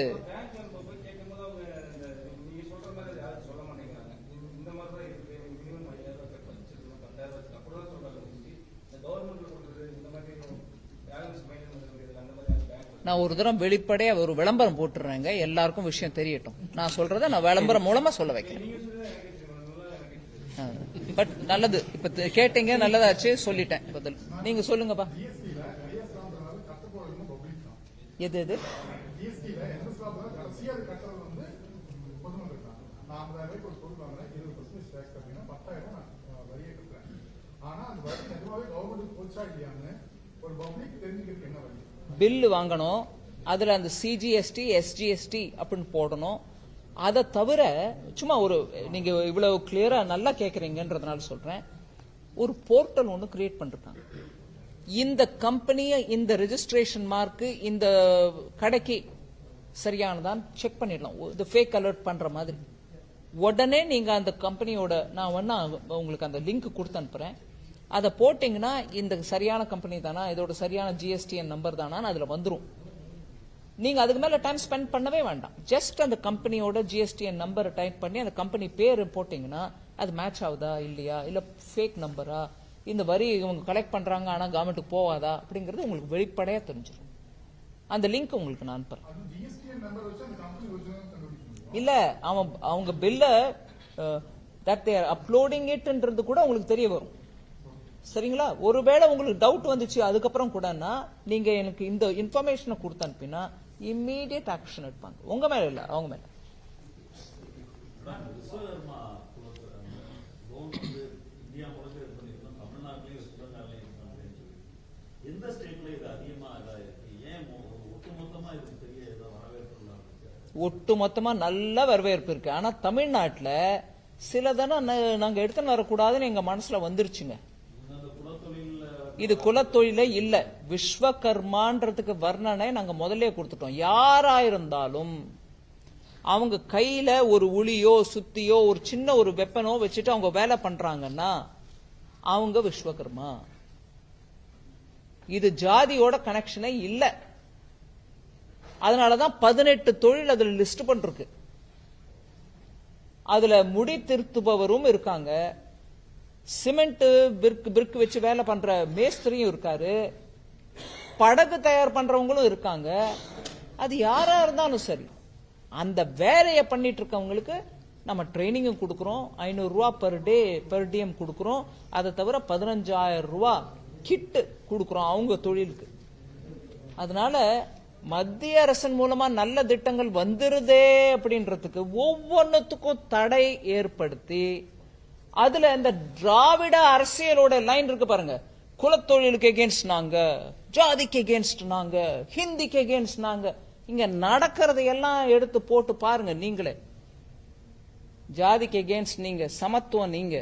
நான் ஒரு தரம் வெளிப்படையா ஒரு விளம்பரம் போட்டுறேங்க, எல்லாருக்கும் விஷயம் தெரியட்டும். நான் சொல்றத நான் விளம்பரம் மூலமா சொல்ல வைக்கிறேன். பட் நல்லது, இப்ப கேட்டீங்க, நல்லதாச்சு, சொல்லிட்டேன் பதில். நீங்க சொல்லுங்கப்பா. எது எது பில்லு வாங்கணும், அதுல அந்த சிஜிஎஸ்டி எஸ்ஜிஎஸ்டி அப்படின்னு போடணும். அதை தவிர சும்மா ஒரு நீங்க இவ்வளவு கிளியரா நல்லா கேக்குறீங்கன்றதுனால சொல்றேன், ஒரு போர்ட்டல் ஒன்னு கிரியேட் பண்ணிருக்காங்க. இந்த கம்பெனிய இந்த ரெஜிஸ்ட்ரேஷன் மார்க் இந்த கடைக்கு சரியானதான் செக் பண்ணிடலாம். இது ஃபேக் அலர்ட் பண்ற மாதிரி உடனே நீங்க அந்த கம்பெனியோட நான் வேணா உங்களுக்கு அந்த லிங்க் கொடுத்து அனுப்புறேன். அதை போட்டீங்கன்னா இந்த சரியான கம்பெனி தானா, இதோட சரியான ஜிஎஸ்டிஎன் நம்பர் தானா அதுல வந்துரும். நீங்க அதுக்கு மேல டைம் ஸ்பெண்ட் பண்ணவே வேண்டாம். ஜஸ்ட் அந்த கம்பெனியோட ஜிஎஸ்டிஎன் நம்பரை டைப் பண்ணி அந்த கம்பெனி பேர் போட்டீங்கன்னா அது மேட்ச் ஆகுதா இல்லையா, இல்ல ஃபேக் நம்பரா, இந்த வரி இவங்க கலெக்ட் பண்றாங்க ஆனா கவர்மெண்ட்டுக்கு போவாதா அப்படிங்கறது உங்களுக்கு வெளிப்படையா தெரிஞ்சிடும். அந்த லிங்க் உங்களுக்கு நான் அனுப்புறேன். இல்ல அவங்க பில்ல தட் தே ஆர் அப்லோடிங் இட்ன்றது கூட உங்களுக்கு தெரிய வரும். சரிங்களா? ஒருவேளை உங்களுக்கு டவுட் வந்துச்சு அதுக்கப்புறம் கூடனா நீங்க எனக்கு இந்த இன்ஃபர்மேஷனை கொடுத்து அனுப்பினா இம்மீடியட் ஆக்ஷன் எடுப்பாங்க. உங்க மேல இல்ல, அவங்க மேல. ஒட்டு மொத்தமா நல்ல வரவேற்பு இருக்கு. ஆனா தமிழ்நாட்டுல சிலதான நாங்க எடுத்துன்னு வரக்கூடாதுன்னு எங்க மனசுல வந்துருச்சுங்க. இது குலத்தொழில இல்ல, விஸ்வகர்மான்றதுக்கு வர்ணனை நாங்க முதல்ல கொடுத்துட்டோம். யாரா இருந்தாலும் அவங்க கையில ஒரு உளியோ சுத்தியோ ஒரு சின்ன ஒரு வெப்பனோ வச்சுட்டு அவங்க வேலை பண்றாங்கன்னா அவங்க விஸ்வகர்மா. இது ஜாதியோட கனெக்ஷனே இல்ல. அதனாலதான் 18 தொழில் அதுல லிஸ்ட் பண்றது. அதுல முடி திருத்துபவரும் இருக்காங்க, சிமெண்ட் பிரிக் வச்சு வேலை பண்ற மேஸ்திரியும் இருக்காரு, படகு தயார் பண்றவங்களும் இருக்காங்க. அது யாரா இருந்தாலும் சரி, அந்த வேலையை பண்ணிட்டு இருக்கவங்களுக்கு நம்ம ட்ரைனிங்கும் கொடுக்குறோம், 500 ரூபா பெர் டிஎம் கொடுக்குறோம். அதை தவிர 15,000 ரூபா கிட்டு கொடுக்குறோம் அவங்க தொழிலுக்கு. அதனால மத்திய அரசின் மூலமா நல்ல திட்டங்கள் வந்துருதே அப்படின்றதுக்கு ஒவ்வொன்னுத்துக்கும் தடை ஏற்படுத்தி அதுல இந்த திராவிட அரசியலோட லைன் இருக்கு பாருங்க. குலத்தொழிலுக்கு எகேன்ஸ்ட் நாங்க, ஜாதிக்கு எகேன்ஸ்ட் நாங்க, ஹிந்திக்கு எகேன்ஸ்ட் நாங்க. இங்க நடக்கிறதையெல்லாம் எடுத்து போட்டு பாருங்க நீங்களே. ஜாதிக்கு எகேன்ஸ்ட் நீங்க, சமத்துவம் நீங்க.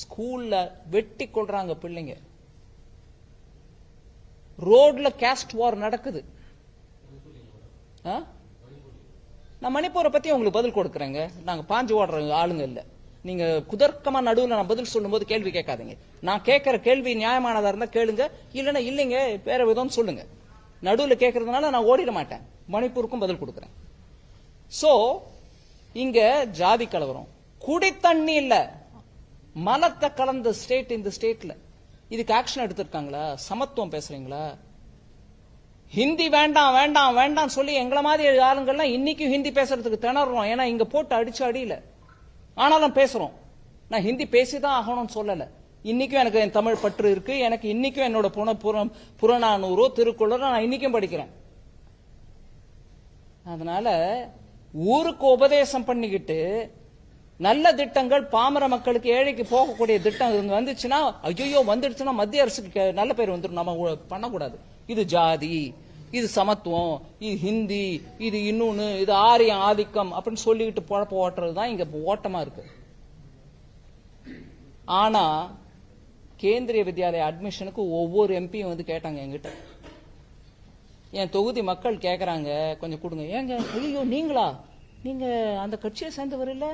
ஸ்கூல்ல வெட்டி கொள்றாங்க பிள்ளைங்க, ரோட்ல காஸ்ட் வார் நடக்குது. நான் மணிப்பூரை பத்தி உங்களுக்கு பதில் கொடுக்கறேங்க. நாங்க பாஞ்சு ஓடுற ஆளுங்க இல்ல. நீங்க குதர்க்கமா நடுவுல நான் பதில் சொல்லும் போது கேள்வி கேட்காதீங்க. நான் கேட்கிற கேள்வி நியாயமானதா இருந்தா கேளுங்க, இல்லன்னா இல்லைங்க வேற விதம் சொல்லுங்க. நடுவுல கேட்கறதுனால நான் ஓடிட மாட்டேன். மணிப்பூருக்கும் பதில் கொடுக்கறேன். சோ இங்க ஜாதி கலவரம், குடி தண்ணி இல்ல மலத்தை கலந்த ஸ்டேட் இந்த ஸ்டேட்ல. இதுக்கு ஆக்ஷன் எடுத்திருக்காங்களா? சமத்துவம் பேசுறீங்களா? ஹிந்தி வேண்டாம் வேண்டாம் வேண்டாம் சொல்லி எங்களை மாதிரி ஆளுங்கள்லாம் இன்னைக்கும் ஹிந்தி பேசுறதுக்கு திணறோம். ஏன்னா இங்க போட்டு அடிச்சு அடியில ஆனாலும் பேசுறோம். நான் ஹிந்தி பேசிதான் ஆகணும்னு சொல்லல. இன்னைக்கும் எனக்கு என் தமிழ் பற்று இருக்கு. எனக்கு இன்னைக்கும் என்னோட புறநானூறோ திருக்குறளோ நான் இன்னைக்கும் படிக்கிறேன். அதனால ஊருக்கு உபதேசம் பண்ணிக்கிட்டு நல்ல திட்டங்கள் பாமர மக்களுக்கு ஏழைக்கு போகக்கூடிய திட்டம் வந்துச்சுன்னா, ஐயோ வந்துடுச்சுன்னா மத்திய அரசுக்கு நல்ல பேர் வந்துடும். நம்ம பண்ணக்கூடாது. இது ஜாதி, இது சமத்துவம், இது ஹிந்தி, இது இன்னொன்னு, இது ஆரியம் ஆதிக்கம் அப்படின்னு சொல்லிக்கிட்டு பொழப்ப ஓட்டுறதுதான் இங்க ஓட்டமா இருக்கு. ஆனா கேந்திரிய வித்யாலயா அட்மிஷனுக்கு ஒவ்வொரு எம்பியும் வந்து கேட்டாங்க என்கிட்ட. என் தொகுதி மக்கள் கேக்குறாங்க, கொஞ்சம் கொடுங்க. ஏங்க ஐயோ நீங்களா, நீங்க அந்த கட்சியை சேர்ந்தவர் இல்ல,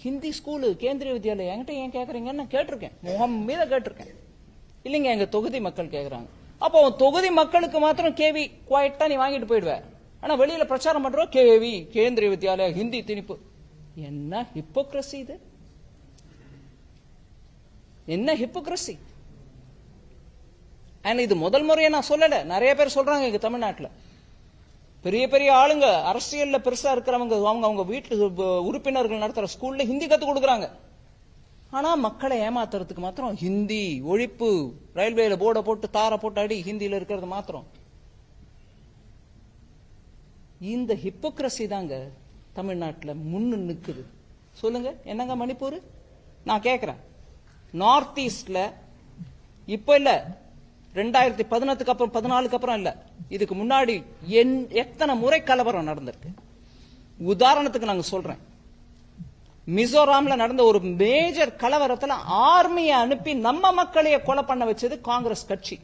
ஹிந்தி ஸ்கூலு கேந்திரிய வித்யாலயா என்கிட்ட ஏன் கேக்குறீங்கன்னு கேட்டிருக்கேன். முகம் மீத கேட்டிருக்கேன். இல்லைங்க எங்க தொகுதி மக்கள் கேக்குறாங்க. அப்போ தொகுதி மக்களுக்கு மாத்திரம் கேவி குவாய்ட்டா நீ வாங்கிட்டு போயிடுவ. ஆனா வெளியில பிரச்சாரம் பண்றோம் கேவி கேந்திரிய வித்யாலயா ஹிந்தி திணிப்பு. என்ன ஹிப்போக்ரசி இது? என்ன ஹிப்போக்ரசி? இது முதல் முறையை நான் சொல்லல, நிறைய பேர் சொல்றாங்க இங்க தமிழ்நாட்டுல. பெரிய பெரிய ஆளுங்க அரசியல்ல பெருசா இருக்கிறவங்க அவங்க வீட்டு உறுப்பினர்கள் நடத்துற ஸ்கூல்ல ஹிந்தி கத்து கொடுக்கறாங்க. ஆனா மக்களை ஏமாத்துறதுக்கு மாத்திரம் ஹிந்தி ஒழிப்பு, ரயில்வேல போர்டை போட்டு தார போட்டு அடி, ஹிந்தியில இருக்கிறது மாத்திரம். இந்த ஹிப்போக்ரசி தாங்க தமிழ்நாட்டுல முன்னு நிக்குது. சொல்லுங்க என்னங்க மணிப்பூர்? நான் கேக்குறேன், நார்த் ஈஸ்ட்ல இப்ப இல்ல, 2018 அப்புறம் 14 அப்புறம் இல்ல, இதுக்கு முன்னாடி எத்தனை முறை கலவரம் நடந்திருக்கு. உதாரணத்துக்கு நாங்க சொல்றேன், மிசோராம்ல நடந்த ஒரு மேஜர் கலவரத்துல ஆர்மியை அனுப்பி நம்ம மக்களையே கொலை பண்ண வச்சது காங்கிரஸ் கட்சி.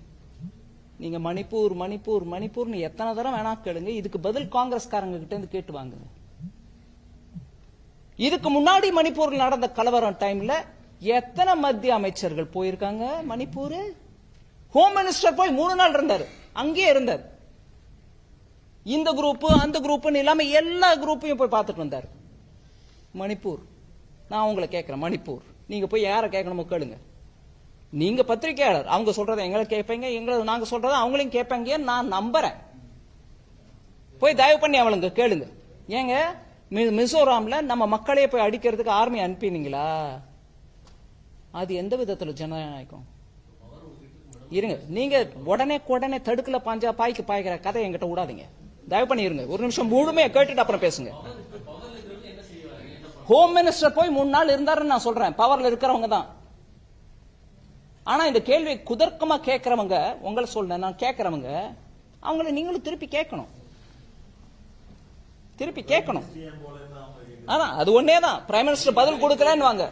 நீங்க மணிப்பூர் மணிப்பூர் மணிப்பூர்னு எத்தனை தரம் வேணா கேளுங்க, இதுக்கு பதில் காங்கிரஸ்காரங்க கிட்ட இருந்து கேட்டு வாங்குங்க. இதுக்கு முன்னாடி மணிப்பூர்ல நடந்த கலவரம் டைம்ல எத்தனை மத்திய அமைச்சர்கள் போயிருக்காங்க மணிப்பூர்? ஹோம் மினிஸ்டர் போய் 3 நாள் இருந்தாரு, அங்கேயே இருந்தார். இந்த குரூப் அந்த குரூப்னு இல்லாம எல்லா குரூப்பையும் போய் பார்த்துட்டு வந்தார். மணிப்பூர், நான் உங்களை கேட்கிறேன், மணிப்பூர் நீங்க போய் யாரை கேட்கணுமோ கேளுங்க. நீங்க பத்திரிகையாளர், அவங்க சொல்றதை எங்களை கேட்பீங்க, எங்களை நாங்க சொல்றதை அவங்களையும் கேட்பாங்க நான் நம்புறேன். போய் தயவு பண்ணி அவளுங்க கேளுங்க. ஏங்க மிசோராம்ல நம்ம மக்களையே போய் அடிக்கிறதுக்கு ஆர்மி அனுப்பினீங்களா? அது எந்த விதத்துல ஜனநாயகம்? இருங்க, நீங்க உடனே தடுக்கல பாஞ்சா பாய்க்கு பாய்க்கிற கதை என்கிட்ட விடாதீங்க. தயவு பண்ணி இருங்க, ஒரு நிமிஷம் முழுமையா கேட்டுட்டு அப்புறம் பேசுங்க. ஹோம் மினிஸ்டர் போய் 3 நாள் இருந்தாருன்னு நான் சொல்றேன், பவர்ல இருக்கிறவங்க தான். ஆனா இந்த கேள்வி குதர்க்கமா கேட்கறவங்க, உங்களை சொல்ல நான் கேட்கறவங்க, அவங்களை நீங்களும் திருப்பி கேட்கணும். அதான் அது ஒன்னேதான். பிரைம் மினிஸ்டர் பதில் கொடுக்கலன்னு வாங்க.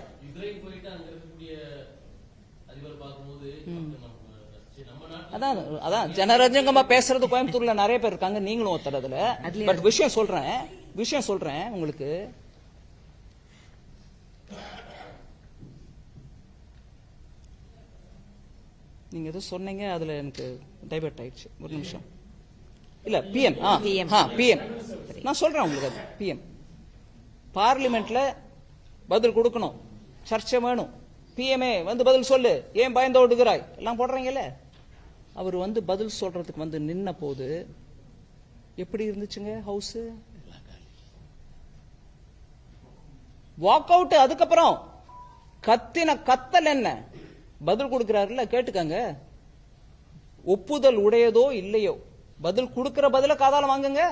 அதான் ஜனரஞ்சகமா பேசுறது கோயம்புத்தூர்ல நிறைய பேர் இருக்காங்க, நீங்களும் ஒருத்தர் அதுல. பட் விஷயம் சொல்றேன் உங்களுக்கு. நீங்க எதுவும் சொன்னீங்க, அதுல எனக்கு டைவர்ட் ஆயிடுச்சு. ஒரு நிமிஷம். இல்ல பிஎம் நான் சொல்றேன் உங்களுக்கு. அது பிஎம் பார்லிமெண்ட்ல பதில் கொடுக்கணும், சர்ச்சை வேணும். பிஎம்ஏ வந்து பதில் சொல்லு, ஏன் பயந்து ஓடுகிறாய் எல்லாம் போடுறீங்கல்ல. அவர் வந்து பதில் சொல்றதுக்கு வந்து நின்ன போது எப்படி இருந்துச்சுங்க ஹவுஸ்? Walk out. அதுக்கப்புறம் கத்தின கத்தல் என்ன பதில் கொடுக்கிறாருல்ல, கேட்டுக்கங்க. ஒப்புதல் உடையதோ இல்லையோ, பதில் கொடுக்கிற பதில காதால வாங்குங்க.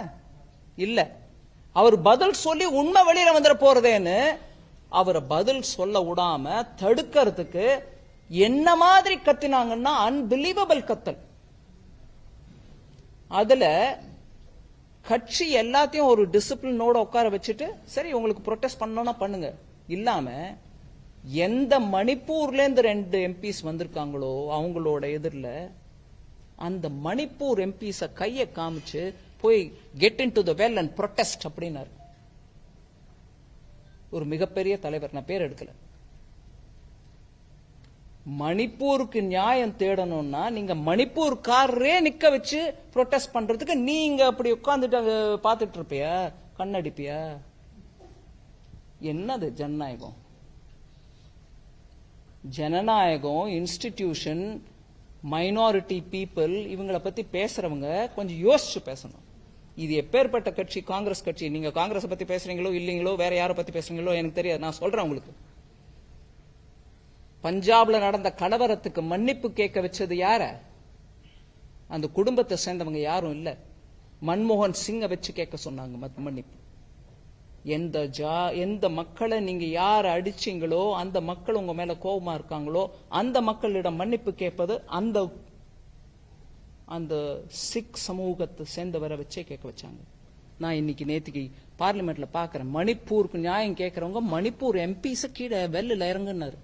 இல்ல, அவர் பதில் சொல்லி உண்மை வெளியில வந்துட போறதேன்னு அவரை பதில் சொல்ல விடாம தடுக்கிறதுக்கு என்ன மாதிரி கத்தினாங்கன்னா அன்பிலீவபிள் கத்தல். அதுல கட்சி எல்லாத்தையும் ஒரு டிசிப்ளினோட உட்கார வச்சுட்டு, சரி உங்களுக்கு ப்ரொடெஸ்ட் பண்ணணும்னா பண்ணுங்க இல்லாம, எந்த மணிப்பூர்ல இருந்து 2 எம்பிஸ் வந்திருக்காங்களோ அவங்களோட எதிரில அந்த மணிப்பூர் எம்பிஸ கைய காமிச்சு போய் get in to the well and protest அப்படின்னாரு. ஒரு மிகப்பெரிய தலைவர், நான் பேர் எடுக்கல. மணிப்பூருக்கு நியாயம் தேடணும்னா நீங்க மணிப்பூர்காரரே நிக்க வச்சு ப்ரொடெஸ்ட் பண்றதுக்கு நீங்க அப்படி உட்கார்ந்துட்டு பாத்துட்டு இருப்பியா, கண்ணடிப்பியா? என்னது ஜனநாயகம்? ஜனநாயகம், இன்ஸ்டிடியூஷன், மைனாரிட்டி பீப்புள், இவங்களை பத்தி பேசுறவங்க கொஞ்சம் யோசிச்சு பேசணும். இது எப்பேற்பட்ட கட்சி? காங்கிரஸ் கட்சி. நீங்க காங்கிரஸ் பத்தி பேசுறீங்களோ இல்லீங்களோ, வேற யாரை பத்தி பேசுறீங்களோ எனக்கு தெரியாது, நான் சொல்றேன் உங்களுக்கு. பஞ்சாப்ல நடந்த கலவரத்துக்கு மன்னிப்பு கேட்க வச்சது யார? அந்த குடும்பத்தை சேர்ந்தவங்க யாரும் இல்ல, மன்மோகன் சிங்கை வச்சு கேட்க சொன்னாங்க மன்னிப்பு. எந்த மக்களை நீங்க யார அடிச்சீங்களோ, அந்த மக்கள் உங்க மேல கோபமா இருக்காங்களோ, அந்த மக்களிடம் மன்னிப்பு கேட்பது அந்த சிக் சமூகத்தை சேர்ந்தவரை வச்சே கேட்க வச்சாங்க. நான் இன்னைக்கு நேத்துக்கு பார்லிமெண்ட்ல பாக்குறேன், மணிப்பூருக்கு நியாயம் கேட்கறவங்க மணிப்பூர் எம்பிஸ கீழே வெள்ளில இறங்குனாரு.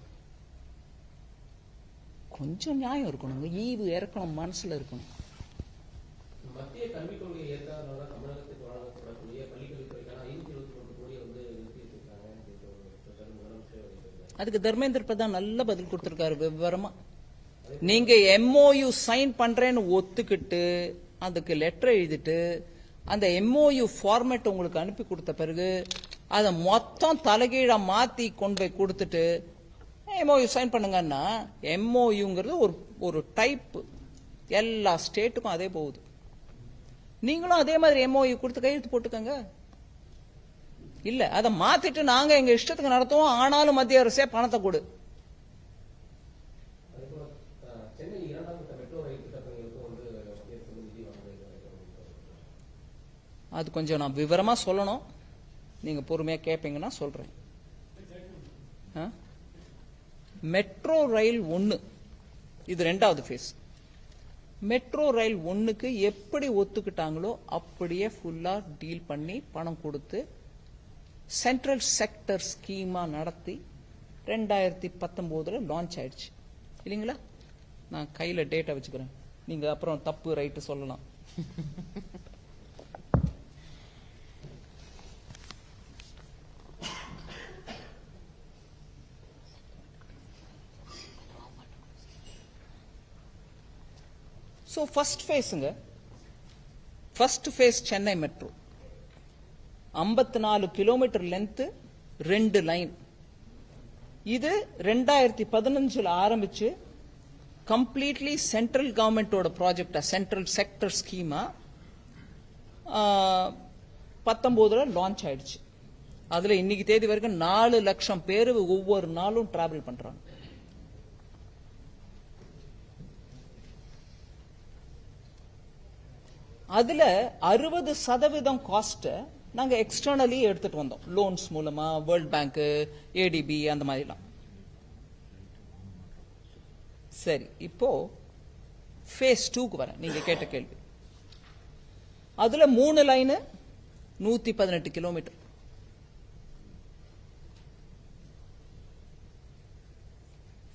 கொஞ்சம் நியாயம் இருக்கணும், ஈவு இறக்கணும், மனசுல இருக்கணும். மத்திய கல்விக் கொள்கை ஏற்காதனால தமிழகத்துக்கு வழங்கப்படக்கூடிய பள்ளிக்கல்வித்துறைக்கான 573 கோடி வந்து நிறுத்தி வச்சிருக்காங்க. அதுக்கு தர்மேந்திர பிரதான் நல்ல பதில் கொடுத்திருக்காரு விவரமா. நீங்க MOU சைன் பண்றேன்னு ஒத்துக்கிட்டு அதுக்கு லெட்டர் எழுதிட்டு அந்த MOU ஃபார்மேட் உங்களுக்கு அனுப்பி கொடுத்த பிறகு அதை மொத்தம் தலைகீழா மாத்தி கொண்டு போய் கொடுத்துட்டு MOU சைன் பண்ணுங்கன்னா, MOUங்கிறது ஒரு டைப், எல்லா ஸ்டேட்டுக்கும் அதே போகுது. நீங்களும் அதே மாதிரி MOU கொடுத்து கையெழுத்து போட்டுக்கங்க. இல்ல அதை மாத்திட்டு நாங்க எங்க இஷ்டத்துக்கு நடத்துவோம், ஆனாலும் மத்திய அரசே பணத்தை கொடு. சென்னை 2வது மெட்ரோ ரயில் திட்டங்களுக்கு வந்து நிதி வாங்குறது அது கொஞ்சம் நான் விவரமா சொல்லணும், நீங்க பொறுமையா கேட்பீங்கன்னா சொல்றேன். மெட்ரோ ரயில் 1 இது 2வது ஃபேஸ். மெட்ரோ ரயில் 1க்கு எப்படி ஒத்துக்கிட்டாங்களோ அப்படியே ஃபுல்லா டீல் பண்ணி பணம் கொடுத்து சென்ட்ரல் செக்டர் ஸ்கீமா நடத்தி 2019 லான்ச் ஆயிடுச்சு இல்லைங்களா? நான் கையில டேட்டா வச்சுக்கிறேன், நீங்க அப்புறம் தப்பு ரைட்டு சொல்லலாம். So first phase Chennai metro 54 kilometre length, 2 line. இது 2015 ஆரம்பிச்சு கம்ப்ளீட்லி சென்ட்ரல் கவர்மெண்டோட ப்ராஜெக்டா, சென்ட்ரல் செக்டர் ஸ்கீமா 19 லான்ச் ஆயிடுச்சு. அதுல இன்னைக்கு தேதி வரைக்கும் 4 லட்சம் பேர் ஒவ்வொரு நாளும் டிராவல் பண்றாங்க. அதுல 60% காஸ்ட் நாங்க எக்ஸ்டர்னலி எடுத்துட்டு வந்தோம், லோன்ஸ் மூலமா, வேர்ல்ட் பேங்க், ADB அந்த மாதிரிலாம். சரி, இப்போ ஃபேஸ் 2க்கு வரேன். நீங்க கேட்ட கேள்வி, அதுல 3 லைன் 118 கிலோமீட்டர்.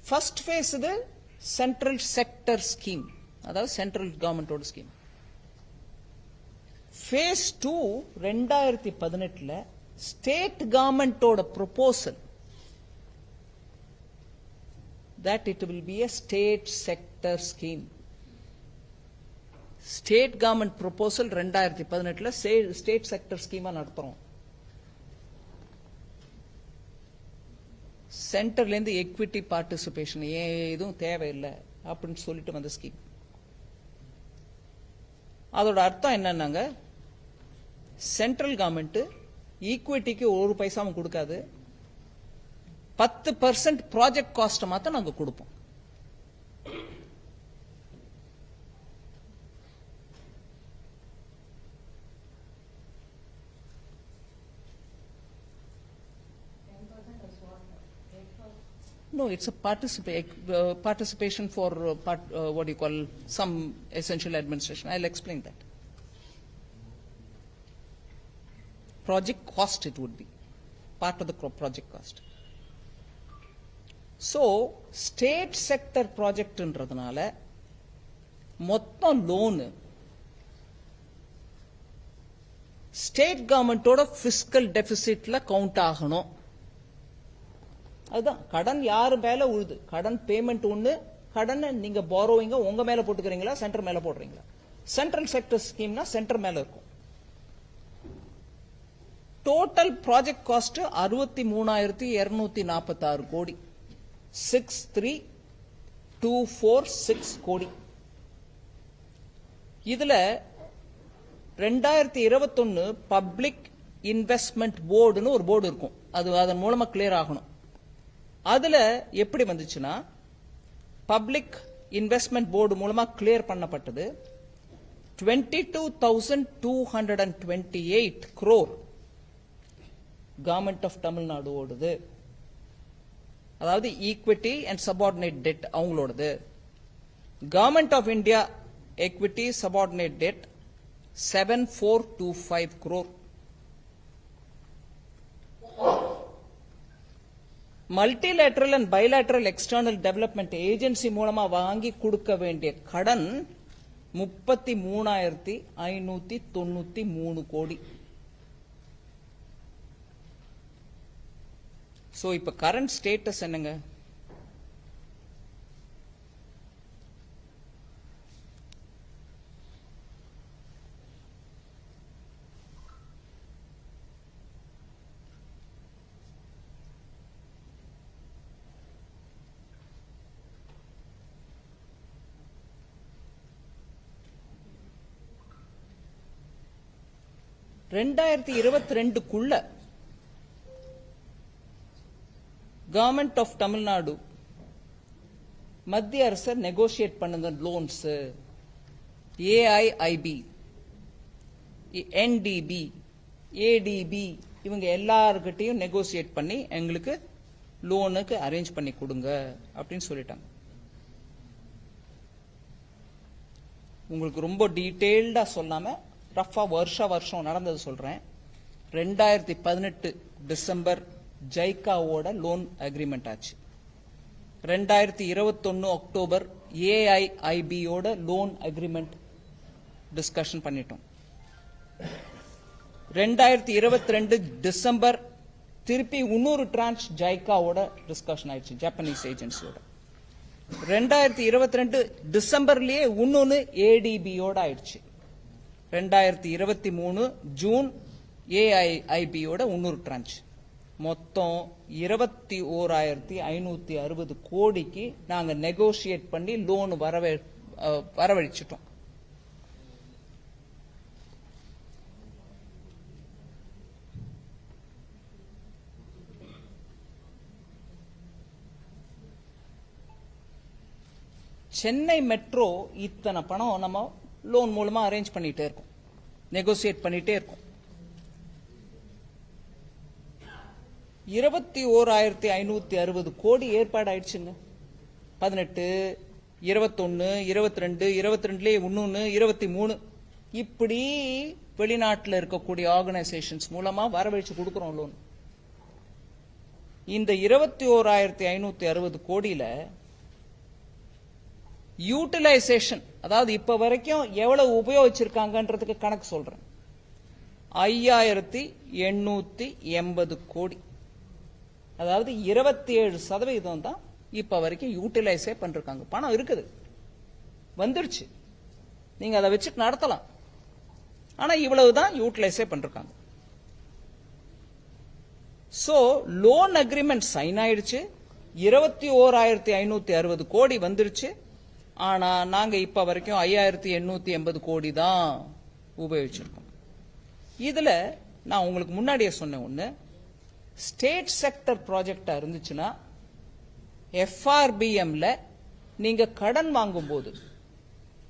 ஃபர்ஸ்ட் ஃபேஸ் இது சென்ட்ரல் செக்டர் ஸ்கீம், அதாவது சென்ட்ரல் கவர்மெண்டோட ஸ்கீம். ஃபேஸ் 2 2018 ஸ்டேட் கவர்மெண்டோட proposal that it will be a state sector scheme. State government proposal 2018 state sector ஸ்கீமா நடத்துறோம். சென்டர்ல இருந்து எக்விட்டி பார்ட்டிசிபேஷன் எதுவும் தேவையில்லை அப்படின்னு சொல்லிட்டு வந்த ஸ்கீம். அதோட அர்த்தம் என்னன்னாங்க, சென்ட்ரல் கவர்மெண்ட் ஈக்விட்டிக்கு 1 பைசாவும் கொடுக்காது, 10% ப்ராஜெக்ட் காஸ்ட் மாத்த நாங்க கொடுப்போம். No, it's a participation for what do you call some essential administration. I'll explain that. Project cost it would be part of the project cost. So state sector project ன்றதுனால மொத்த loan state கவர்மெண்டோட fiscal டெபிசிட்ல count ஆகணும். அதுதான் கடன் யாரு மேல உழுது, கடன் payment ஒண்ணு, கடன் நீங்க பாரோவிங்க உங்க மேல போட்டுக்கிறீங்களா சென்டர் மேல போடுறீங்களா? சென்ட்ரல் செக்டர் ஸ்கீம்னா சென்டர் மேல இருக்கும். டோட்டல் ப்ராஜெக்ட் காஸ்ட் 63,246 கோடி, 63,246 கோடி. இதுல 2021 பப்ளிக் இன்வெஸ்ட்மெண்ட் போர்டுன்னு ஒரு போர்டு இருக்கும், அது அதன் மூலமா கிளியர் ஆகணும். அதுல எப்படி வந்துச்சுன்னா பப்ளிக் இன்வெஸ்ட்மெண்ட் போர்டு மூலமா கிளியர் பண்ணப்பட்டது 22,228 crore கவர்மெண்ட் ஆஃப் தமிழ்நாடு ஓடுது. அதாவது ஈக்விட்டி அண்ட் சபார்டினேட் டெட் அவங்களோடது. Government of India equity subordinate debt 7,425 crore. Multilateral and bilateral external development agency மூலமா வாங்கி கொடுக்க வேண்டிய கடன் 33,593 கோடி. சோ இப்ப கரண்ட் ஸ்டேட்டஸ் என்னங்க? ரெண்டாயிரத்தி 22க்குள்ள கவர்மெண்ட் ஆஃப் தமிழ்நாடு மத்திய அரசு நெகோசியேட் பண்ண லோன்ஸ் ஏஐஐபி, என்டிபி, ஏடிபி இவங்க எல்லார்கிட்டையும் நெகோசியேட் பண்ணி எங்களுக்கு லோனுக்கு அரேஞ்ச் பண்ணி கொடுங்க அப்படின்னு சொல்லிட்டாங்க. உங்களுக்கு ரொம்ப டீடைல்டா சொல்லாம ரஃபா வருஷம் நடந்தது சொல்றேன். 2018 டிசம்பர் ஜைகாவோட லோன் அக்ரிமெண்ட் ஆச்சு. 2021 அக்டோபர் ஏஐஐபியோட லோன் அக்ரிமெண்ட் டிஸ்கஷன் பண்ணிட்டோம். 2022 டிசம்பர் திருப்பி இன்னொரு டிரான்ச் ஜைகாவோட டிஸ்கஷன் ஆயிடுச்சு ஜப்பானீஸ் ஏஜென்சியோட. 2022 டிசம்பர்லயே இன்னொன்னு ஏடிபியோட ஆயிடுச்சு. 2023 ஜூன் ஏஐஐபியோட இன்னொரு டிரான்ச். மொத்தம் 21,560 கோடிக்கு நாங்க நெகோசியேட் பண்ணி லோன் வரவழைச்சிட்டோம். சென்னை மெட்ரோ இத்தனை பணம் நம்ம லோன் மூலமா அரேஞ்ச் பண்ணிட்டே இருக்கோம், நெகோசியேட் பண்ணிட்டே இருக்கோம். 21,560 கோடி ஏற்பாடு ஆயிடுச்சுங்க. 18, 21, 22, 22லயே 11, 23 இப்படி வெளிநாட்டில் இருக்கக்கூடிய ஆர்கனைசேஷன்ஸ் மூலமா வரவழைச்சு கொடுக்கிறோம் லோன். இந்த 21,560 கோடியில யூட்டிலைசேஷன், அதாவது இப்ப வரைக்கும் எவ்வளவு உபயோகிச்சிருக்காங்கன்றதுக்கு கணக்கு சொல்றேன். 5,880 கோடி, அதாவது 27% தான் இப்ப வரைக்கும் யூட்டிலைஸே பண்றாங்க. பணம் இருக்குது, வந்துருச்சு, நீங்க அதை வச்சு நடத்தலாம். ஆனா இவ்வளவுதான் யூட்டிலைஸே பண்றாங்க. சோ லோன் அக்ரிமெண்ட் சைன் ஆயிடுச்சு, 21,560 கோடி வந்துருச்சு. ஆனா நாங்க இப்ப வரைக்கும் 5,880 கோடி தான் உபயோகிச்சிருக்கோம். இதுல நான் உங்களுக்கு முன்னாடியே சொன்ன ஒண்ணு, ஸ்டேட் செக்டர் ப்ராஜெக்டா இருந்துச்சுன்னா எஃப்ஆர்பிஎம்ல நீங்க கடன் வாங்கும்போது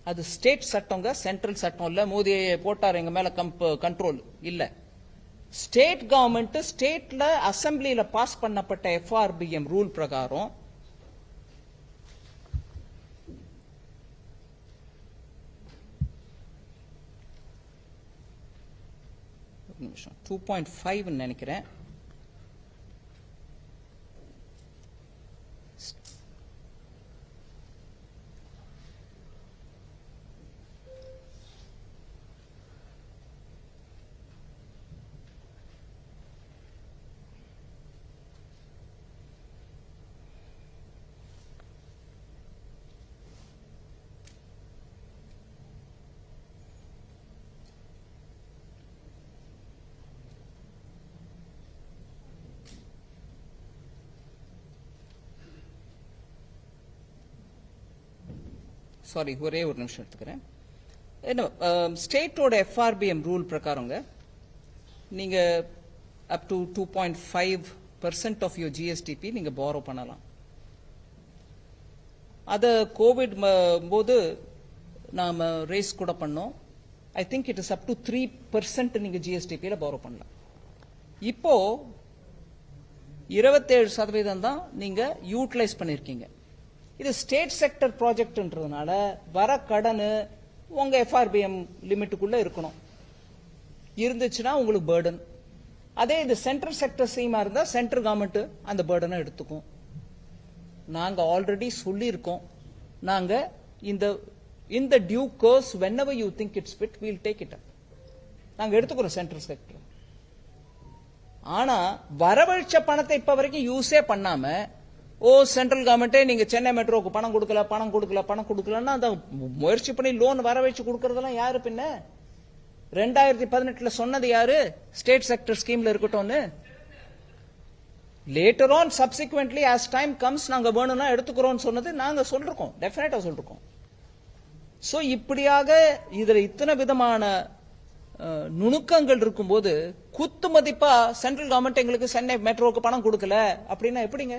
அது ஸ்டேட் சட்டங்க, சென்ட்ரல் சட்டம் இல்ல. மோடி போட்டார் எங்க மேல கண்ட்ரோல் இல்ல. ஸ்டேட் கவர்மெண்ட் ஸ்டேட்ல அசம்பிளியில பாஸ் பண்ணப்பட்ட எஃப்ஆர்பிஎம் ரூல் பிரகாரம் நிமிஷம் 2.5 நினைக்கிறேன். சாரி, ஒரே ஒரு நிமிஷம் எடுத்துக்கிறேன். ஸ்டேட்டோட எஃப்ஆர்பிஎம் ரூல் பிரகாரங்க நீங்க up to 2.5% of your GSDP நீங்க பாரோ பண்ணலாம். அத கோவிட் போது நாம ரேஸ் கூட பண்ணோம். I think it is up to 3% நீங்க ஜிஎஸ்டிபியில பாரோ பண்ணலாம். இப்போ 27% தான் நீங்க யூட்டிலைஸ் பண்ணிருக்கீங்க. இது ஸ்டேட் செக்டர் ப்ராஜெக்ட்ன்றதுனால வர கடன் உங்க எஃப்ஆர்பிஎம் லிமிட்டுக்குள்ள இருக்கணும். இருந்துச்சுன்னா உங்களுக்கு பேர்டன். அதே இது சென்ட்ரல் செக்டர் ஸ்கீமா இருந்தா சென்ட்ரல் கவர்மெண்ட் அந்த பேர்டனை எடுத்துக்கும். நாங்க ஆல்ரெடி சொல்லியிருக்கோம், நாங்க இந்த due course whenever you think it's fit we'll take it up. நாங்க எடுத்துக்கிறோம் சென்ட்ரல் செக்டர். ஆனா வரவழைச்ச பணத்தை இப்ப வரைக்கும் யூஸே பண்ணாம சென்ட்ரல் கவர்மெண்டே நீங்க சென்னை மெட்ரோக்கு பணம் கொடுக்கலன்னா அந்த முயற்சி பண்ணி லோன் வர வச்சு கொடுக்கறதெல்லாம் யாரு? பின்ன 2018 சொன்னது யாரு? ஸ்டேட் செக்டர் ஸ்கீம்ல இருக்கட்டும்னு. Later on சப்சிக்வென்ட்லி as time comes நாங்க வேணும்னா எடுத்துக்கிறோம் சொன்னது நாங்க சொல்றோம், டெஃபினட்டா சொல்றோம். சோ இப்படியாக இதுல இத்தனை விதமான நுணுக்கங்கள் இருக்கும்போது குத்து மதிப்பா சென்ட்ரல் கவர்மெண்ட் எங்களுக்கு சென்னை மெட்ரோக்கு பணம் கொடுக்கல அப்படின்னா எப்படிங்க?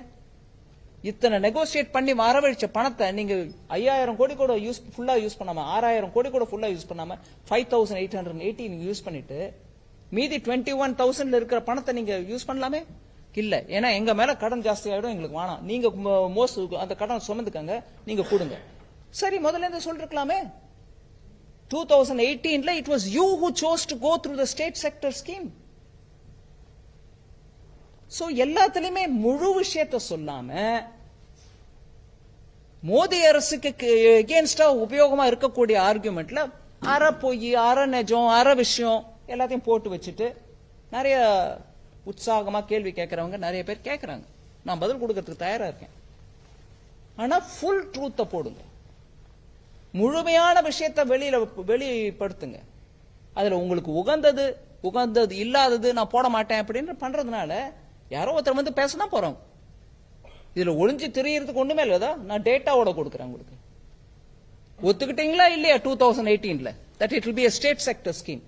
இத்தனை நெகோசியேட் பண்ணி வரவழைச்ச பணத்தை நீங்க 5000 கோடி கூட ஃபுல்லா யூஸ் பண்ணாம 6000 கோடி கூட ஃபுல்லா யூஸ் பண்ணாம 5880 நீங்க யூஸ் பண்ணிட்டு மீதி 21,000 இருக்கிற பணத்தை நீங்க யூஸ் பண்ணலாமே இல்ல. ஏன்னா எங்க மேல கடன் ஜாஸ்தி ஆயிடும், எங்களுக்கு வேணாம், நீங்க அந்த கடன் சுமந்துக்கங்க, நீங்க கொடுங்க. சரி, முதல்ல இருந்து சொல்லிருக்கலாமே. 2018 it was you who chose to go through the state sector scheme. So எல்லாத்துலயுமே முழு விஷயத்தை சொல்லாம மோடி அரசுக்கு எகென்ஸ்டா உபயோகமா இருக்கக்கூடிய ஆர்குமெண்ட்ல அரை பொய், அரை நிஜம், அரை விஷயம் எல்லாத்தையும் போட்டு வச்சுட்டு நிறைய உற்சாகமா கேள்வி கேட்கறவங்க நிறைய பேர் கேட்கறாங்க. நான் பதில் கொடுக்கறதுக்கு தயாரா இருக்கேன். ஆனா ஃபுல் ட்ரூத்த போடுங்க, முழுமையான விஷயத்தை வெளிப்படுத்துங்க. அதுல உங்களுக்கு உகந்தது இல்லாதது நான் போட மாட்டேன் அப்படின்னு பண்றதுனால யாரோ ஒருத்தர் வந்து பேசதான் போறோம். இதுல ஒளிஞ்சு தெரியறதுக்கு ஒண்ணுமே இல்லதா? நான் டேட்டாவோட கொடுக்குறேன் உங்களுக்கு. ஒத்துக்கிட்டீங்களா இல்லையா 2018 that it will be a state sector scheme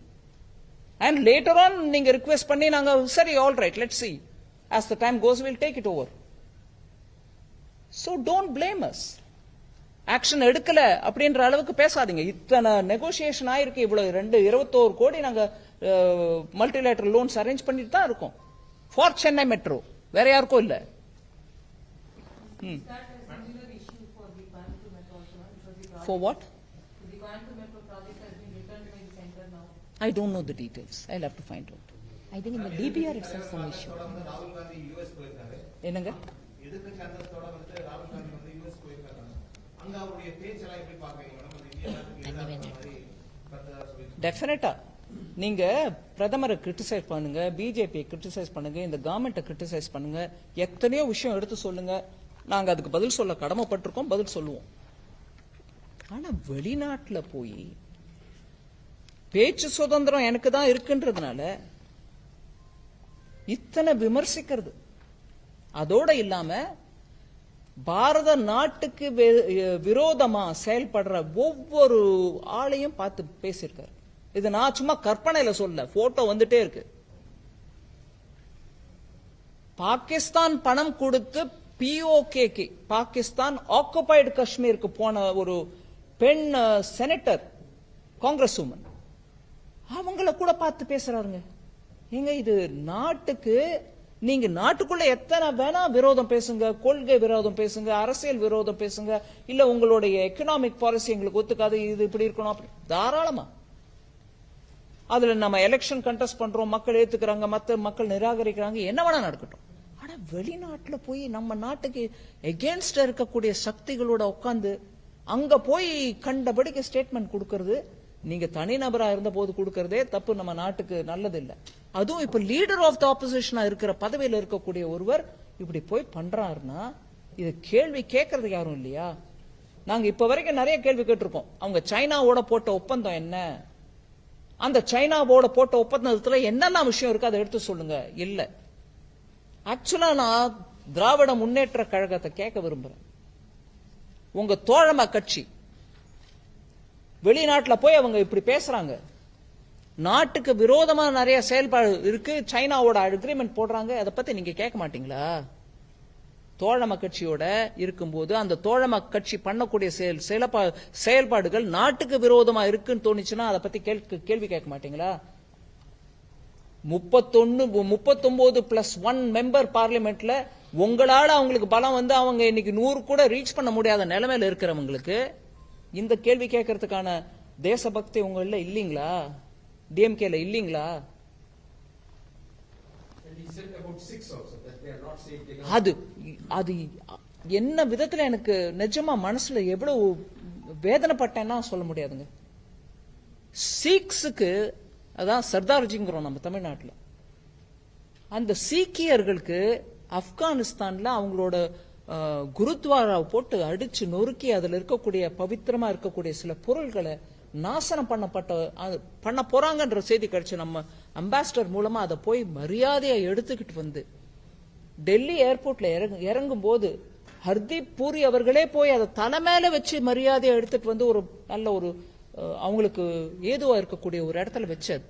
and later on நீங்க ரிக்வெஸ்ட் பண்ணி நாங்க சரி all right let's see as the time goes we'll take it over. So don't blame us. Action எடுக்கல அப்படின்ற அளவுக்கு பேசாதீங்க. இத்தனை நெகோசியேஷன் ஆயிருக்கு, இவ்வளவு 21 கோடி நாங்க மல்டிலேட்டரல் லோன்ஸ் அரேஞ்ச் பண்ணிட்டு தான் இருக்கோம் ஃபார் சென்னை மெட்ரோ, வேற யாருக்கும் இல்ல. For what? The Coimbatore Metro project has been returned by the center now. I don't know the details. I'll have to find out. I think in the DPR itself some issue. ராகுல் Gandhi US போயிருக்காரு. என்னங்க? எதிர்க்கட்சி அந்தஸ்தோட வந்து ராகுல் காந்தி வந்து US போயிருக்காரு. அங்க அவருடைய பேச்செல்லாம் எப்படி பாக்குறீங்க மேடம்? அது இந்தியாவுக்கு மாதிரி கருத்தா சொல்லி டெஃபினட்டா நீங்க பிரதமரை கிரிட்டிசைஸ் பண்ணுங்க, பிஜேபியை கிரிட்டிசைஸ் பண்ணுங்க, இந்த கவர்மெண்ட்டை கிரிட்டிசைஸ் பண்ணுங்க, எத்தனையோ விஷயம் எடுத்து சொல்லுங்க. நாங்க அதுக்கு பதில் சொல்ல கடமைப்பட்டிருக்கோம், பதில் சொல்லுவோம். ஆனா வெளிநாட்டுல போய் பேச்சு சுதந்திரம் எனக்கு தான் இருக்குன்றதுனால இத்தனை விமர்சிக்கிறது, அதோட இல்லாம பாரத நாட்டுக்கு விரோதமா செயல்படுற ஒவ்வொரு ஆளையும் பார்த்து பேசியிருக்காரு. இது நான் சும்மா கற்பனையில சொல்ல, போட்டோ வந்துட்டே இருக்கு. பாகிஸ்தான் பணம் கொடுத்து POKக்கு பாகிஸ்தான் ஆக்குபைடு காஷ்மீருக்கு போன ஒரு பெண் செனட்டர், காங்கிரஸ் உமன், அவங்கள கூட பார்த்து பேசுறாருங்க. ஏங்க இது நாட்டுக்கு, நீங்க நாட்டுக்குள்ள எத்தனை வேணா விரோதம் பேசுங்க, கொள்கை விரோதம் பேசுங்க, அரசியல் விரோதம் பேசுங்க, இல்ல உங்களுடைய எக்கனாமிக் பாலிசி எங்களுக்கு ஒத்துக்காது, இது இப்படி இருக்கணும் அப்படி, தாராளமா. அதுல நம்ம எலெக்ஷன் கண்டெஸ்ட் பண்றோம், மக்கள் ஏத்துக்கிறாங்க, மத்த மக்கள் நிராகரிக்கிறாங்க, என்ன வேணா நடக்கட்டும். ஆனா வெளிநாட்டுல போய் நம்ம நாட்டுக்கு எகென்ஸ்டா இருக்கக்கூடிய சக்திகளோட உட்கார்ந்து அங்க போய் கண்டபடிக்கு ஸ்டேட்மெண்ட் கொடுக்கறது, நீங்க தனிநபரா இருந்த போது கொடுக்கறதே தப்பு, நம்ம நாட்டுக்கு நல்லது இல்ல. அதுவும் இப்ப லீடர் ஆஃப் த ஆப்போசிஷனா இருக்கிற பதவியில இருக்கக்கூடிய ஒருவர் இப்படி போய் பண்றாருன்னா இது கேள்வி கேட்கறது யாரும் இல்லையா? நாங்க இப்ப வரைக்கும் நிறைய கேள்வி கேட்டிருக்கோம். அவங்க சைனாவோட போட்ட ஒப்பந்தம் என்ன, அந்த சைனாவோட போட்ட ஒப்பந்தத்துல என்னெல்லாம் விஷயம் இருக்கு அதை எடுத்து சொல்லுங்க. இல்ல, ஆக்சுவலா நான் திராவிட முன்னேற்ற கழகத்தை கேட்க விரும்புறேன். உங்க தோழமை கட்சி வெளிநாட்டுல போய் அவங்க இப்படி பேசுறாங்க, நாட்டுக்கு விரோதமா நிறைய செயல்பாடு இருக்கு, சைனாவோட அக்ரிமெண்ட் போடுறாங்க, அதை பத்தி நீங்க கேட்க மாட்டீங்களா? தோழமை கட்சியோட இருக்கும்போது அந்த தோழமை கட்சி பண்ணக்கூடிய செயல்பாடுகள் நாட்டுக்கு விரோதமா இருக்குன்னு தோணுச்சுன்னா அதை பத்தி கேள்வி கேட்க மாட்டீங்களா? 39+1 மெம்பர் பார்லிமெண்ட்ல உங்களால அவங்களுக்கு பலம் வந்து அவங்க இன்னைக்கு 100 கூட ரீச் பண்ண முடியாத நிலைமையில இருக்கிறவங்களுக்கு இந்த கேள்வி கேட்கறதுக்கான தேசபக்தி உங்கள இல்லீங்களா? டிஎம்கேல இல்லீங்களா? அது அது என்ன விதத்துல எனக்கு நிஜமா மனசுல எவ்வளவு வேதனைப்பட்டேன்னா சொல்ல முடியாதுங்க. சீக்ஸுக்கு, அதான் சர்தார்ஜிங்கிறோம் நம்ம தமிழ்நாட்டில், அந்த சீக்கியர்களுக்கு ஆப்கானிஸ்தான்ல அவங்களோட குருத்வாரா போட்டு அடிச்சு நொறுக்கி அதுல இருக்கக்கூடிய பவித்திரமா இருக்கக்கூடிய சில பொருள்களை நாசனம் பண்ண போறாங்கன்ற செய்தி கிடைச்சு நம்ம அம்பாசிடர் மூலமா அதை போய் மரியாதையா எடுத்துக்கிட்டு வந்து டெல்லி ஏர்போர்ட்ல இறங்கும் போது ஹர்தீப் பூரி அவர்களே போய் அதை தலைமையில வச்சு மரியாதையா எடுத்துட்டு வந்து ஒரு நல்ல ஒரு அவங்களுக்கு ஏதுவா இருக்கக்கூடிய ஒரு இடத்துல வச்சது.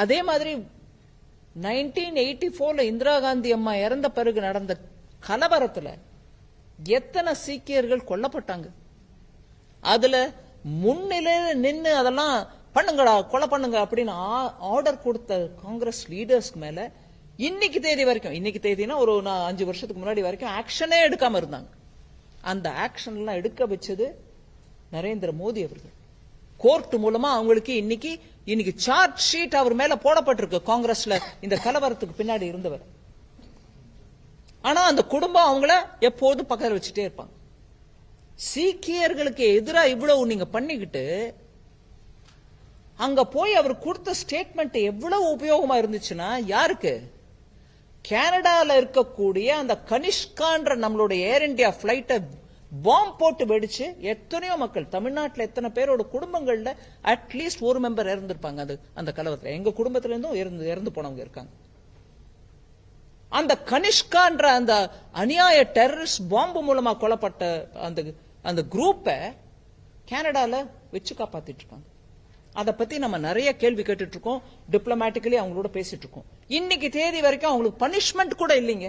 அதே மாதிரி 1984 இந்திரா காந்தி அம்மா இறந்த பிறகு நடந்த கலவரத்துல எத்தனை சீக்கியர்கள் கொல்லப்பட்டாங்க. அதுல முன்னிலையில நின்று அதெல்லாம் பண்ணுங்கடா, கொலை பண்ணுங்க அப்படின்னு ஆர்டர் கொடுத்த காங்கிரஸ் லீடர்ஸ்க்கு மேல இன்னைக்கு தேதி வரைக்கும், இன்னைக்கு தேதினா ஒரு 5 வருஷத்துக்கு முன்னாடி வரைக்கும் ஆக்ஷனே எடுக்காம இருந்தாங்க. அந்த ஆக்ஷன் எல்லாம் எடுக்க வச்சது நரேந்திர மோடி அவர்கள். கோர்ட் மூலமா அவங்களுக்கு இன்னைக்கு சார்ஜ் ஷீட் அவர் மேல போடப்பட்டிருக்கு, காங்கிரஸ்ல இந்த கலவரத்துக்கு பின்னாடி இருந்தவர். ஆனா அந்த குடும்பம் அவங்கள எப்போதும் பக்கத்துல வச்சுட்டே இருப்பாங்க. சீக்கியர்களுக்கு எதிராக இவ்வளவு நீங்க பண்ணிக்கிட்டு அங்க போய் அவர் கொடுத்த ஸ்டேட்மெண்ட் எவ்வளவு உபயோகமா இருந்துச்சுன்னா யாருக்கு? கனடால இருக்கக்கூடிய அந்த கனிஷ்கான்ற நம்மளுடைய ஏர் இந்தியா பிளைட்டை பாம்பு போட்டு வெடிச்சு எத்தனையோ மக்கள், தமிழ்நாட்டில் எத்தனை பேரோட குடும்பங்கள்ல அட்லீஸ்ட் ஒரு மெம்பர் இறந்திருப்பாங்க அந்த கலவரத்துல. எங்க குடும்பத்துல இருந்தும் இறந்து போனவங்க இருக்காங்க. அந்த கனிஷ்கான்ற அந்த அநியாய டெரரிஸ்ட் பாம்பு மூலமா கொல்லப்பட்ட அந்த குரூப்பை கனடால வச்சு காப்பாத்திட்டு இருக்காங்க. அதை பத்தி நம்ம நிறைய கேள்வி கேட்டுட்டு இருக்கோம், டிப்ளமேட்டிக்கலி அவங்களோட பேசிட்டு இருக்கோம். இன்னைக்கு தேதி வரைக்கும் அவங்களுக்கு பனிஷ்மெண்ட் கூட இல்லைங்க.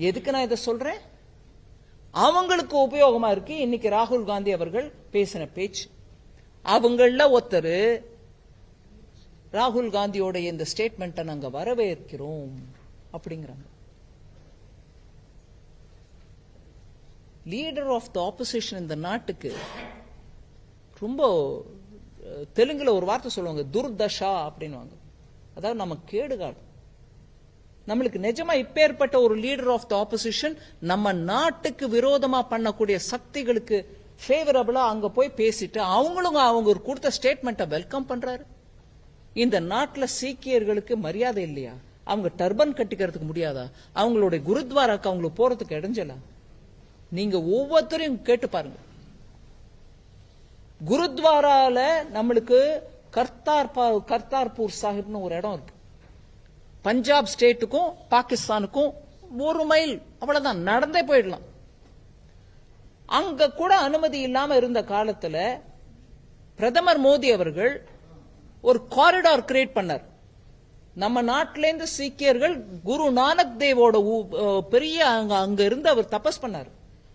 எதுக்கு நான் இதை சொல்றேன்? அவங்களுக்கு உபயோகமா இருக்கு. இன்னைக்கு ராகுல் காந்தி அவர்கள் பேசின பேச்சு, அவங்கள ஒருத்தர் ராகுல் காந்தியோட இந்த ஸ்டேட்மெண்ட்டை நாங்க வரவேற்கிறோம் அப்படிங்கிறாங்க. லீடர் ஆஃப் த ஆப்போசிஷன் இந்த நாட்டுக்கு ரொம்ப தெலுங்குல ஒரு வார்த்தை சொல்லுவாங்க, துர்தஷா அப்படின்னுவாங்க. அதாவது நம்ம கேடுகாடு. நம்மளுக்கு நிஜமா இப்பேற்பட்ட ஒரு லீடர் ஆஃப் த ஆப்போசிஷன் நம்ம நாட்டுக்கு விரோதமா பண்ணக்கூடிய சக்திகளுக்கு ஃபேவரபிளா அங்க போய் பேசிட்டு அவங்க கொடுத்த ஸ்டேட்மெண்ட்டை வெல்கம் பண்றாரு. இந்த நாட்டுல சீக்கியர்களுக்கு மரியாதை இல்லையா? அவங்க டர்பன் கட்டிக்கிறதுக்கு முடியாதா? அவங்களுடைய குருத்வாராக்கு அவங்களுக்கு போறதுக்கு இடைஞ்சலா? நீங்க ஒவ்வொருத்தரையும் கேட்டு பாருங்க. குருத்வாரால நம்மளுக்கு கர்த்தார்பூர் சாஹிப்னு ஒரு இடம் இருக்கு. பஞ்சாப் ஸ்டேட்டுக்கும் பாகிஸ்தானுக்கும் 1 மைல், அவ்வளவுதான், நடந்தே போயிடலாம். அங்க கூட அனுமதி இல்லாம இருந்த காலத்துல பிரதமர் மோடி அவர்கள் ஒரு காரிடார் கிரியேட் பண்ணார். நம்ம நாட்டிலேருந்து சீக்கியர்கள் குரு நானக் தேவோட பெரிய அங்க இருந்து அவர் தபஸ் பண்ணாரு.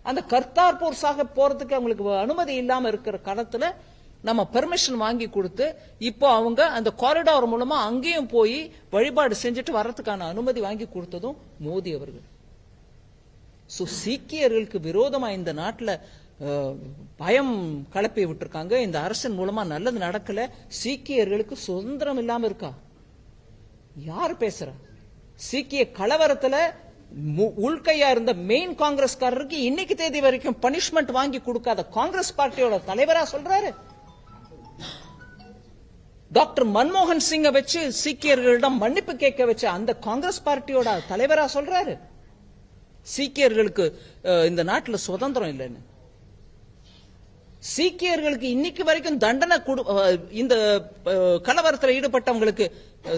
அந்த கர்த்தார்பூர் சாஹிப் போறதுக்கு அவங்களுக்கு அனுமதி இல்லாம இருக்கிற காலத்துல நம்ம பெர்மிஷன் வாங்கி கொடுத்து இப்போ அவங்க அந்த காரிடார் மூலமா அங்கேயும் போய் வழிபாடு செஞ்சுட்டு வர்றதுக்கான அனுமதி வாங்கி கொடுத்ததும் மோடி அவர்கள். சோ சீக்கியர்களுக்கு விரோதமா இந்த நாட்டுல பயம் கலப்பி விட்டுருக்காங்க. இந்த அரசின் மூலமா நல்லது நடக்கல. சீக்கியர்களுக்கு சுதந்திரம் இல்லாம இருக்கா? யார் பேசுறா? சீக்கிய கலவரத்துல உள்கையா இருந்த மெயின் காங்கிரஸ்காரருக்கு இன்னைக்கு தேதி வரைக்கும் பனிஷ்மெண்ட் வாங்கி கொடுக்காத காங்கிரஸ் பார்ட்டியோட தலைவரா சொல்றாரு. டாக்டர் மன்மோகன் சிங்க வச்சு சீக்கியர்களிடம் மன்னிப்பு கேட்க வச்ச அந்த காங்கிரஸ் பார்ட்டியோட தலைவரா சொல்றாரு சீக்கியர்களுக்கு இந்த நாட்டில் சுதந்திரம் இல்லைன்னு. சீக்கியர்களுக்கு இன்னைக்கு வரைக்கும் தண்டனை இந்த கலவரத்தில் ஈடுபட்டவங்களுக்கு,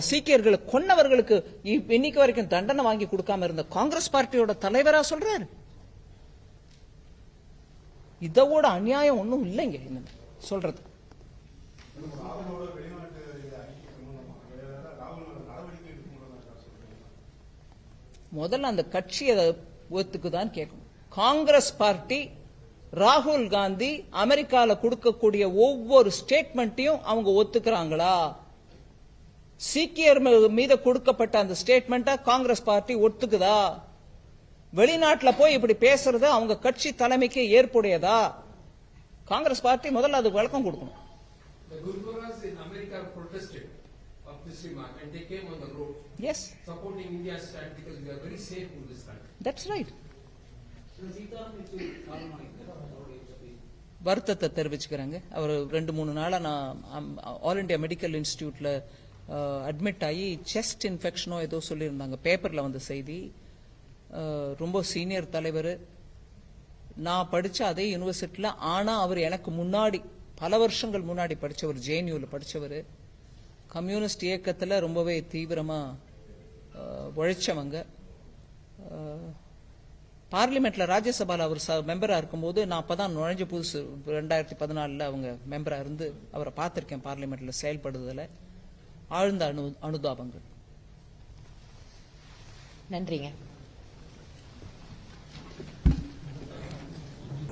சீக்கியர்களை கொன்னவர்களுக்கு இன்னைக்கு வரைக்கும் தண்டனை வாங்கி கொடுக்காம இருந்த காங்கிரஸ் பார்ட்டியோட தலைவரா சொல்றாரு. இதோட அநியாயம் ஒன்றும் இல்லைங்க சொல்றது. முதல்ல அந்த கட்சியை ஒத்துக்குதான் கேட்கணும். காங்கிரஸ் பார்ட்டி ராகுல் காந்தி அமெரிக்கால கொடுக்கக்கூடிய ஒவ்வொரு ஸ்டேட்மெண்ட்டையும் அவங்க ஒத்துக்கிறாங்களா? சீக்கியர் மீது கொடுக்கப்பட்ட அந்த ஸ்டேட்மெண்ட்டை காங்கிரஸ் பார்ட்டி ஒத்துக்குதா? வெளிநாட்டுல போய் இப்படி பேசுறது அவங்க கட்சி தலைமைக்கு ஏற்புடையதா? காங்கிரஸ் பார்ட்டி முதல்ல அது விளக்கம் கொடுக்கணும். The Gurukharas in America protested of this remark and they came on the road. Yes. Supporting India's stand because we are very safe in this country. That's right. Sitharaman வருத்தத்தை தெரிவிச்சுக்கிறாங்க. அவர் 2-3 நாளா நான் ஆல் இண்டியா மெடிக்கல் இன்ஸ்டிடியூட்ல அட்மிட் ஆகி chest இன்ஃபெக்ஷனோ ஏதோ சொல்லியிருந்தாங்க. பேப்பர்ல வந்த செய்தி. ரொம்ப சீனியர் தலைவர். நான் படிச்ச அதே யூனிவர்சிட்டியில, ஆனா அவர் எனக்கு முன்னாடி பல வருஷங்கள் முன்னாடி படிச்சவர், ஜேஎன்யூல படிச்சவர். கம்யூனிஸ்ட் இயக்கத்துல ரொம்பவே தீவிரமா உழைச்சவங்க. பார்லிமெண்ட்ல ராஜ்யசபால அவர் மெம்பரா இருக்கும்போது நான் அப்பதான் நுழைஞ்ச புதுசு 2014 அவங்க மெம்பரா இருந்து அவரை பார்த்திருக்கேன் பார்லிமெண்ட்ல செயல்படுதல. ஆழ்ந்த அனுதாபங்கள். நன்றிங்க.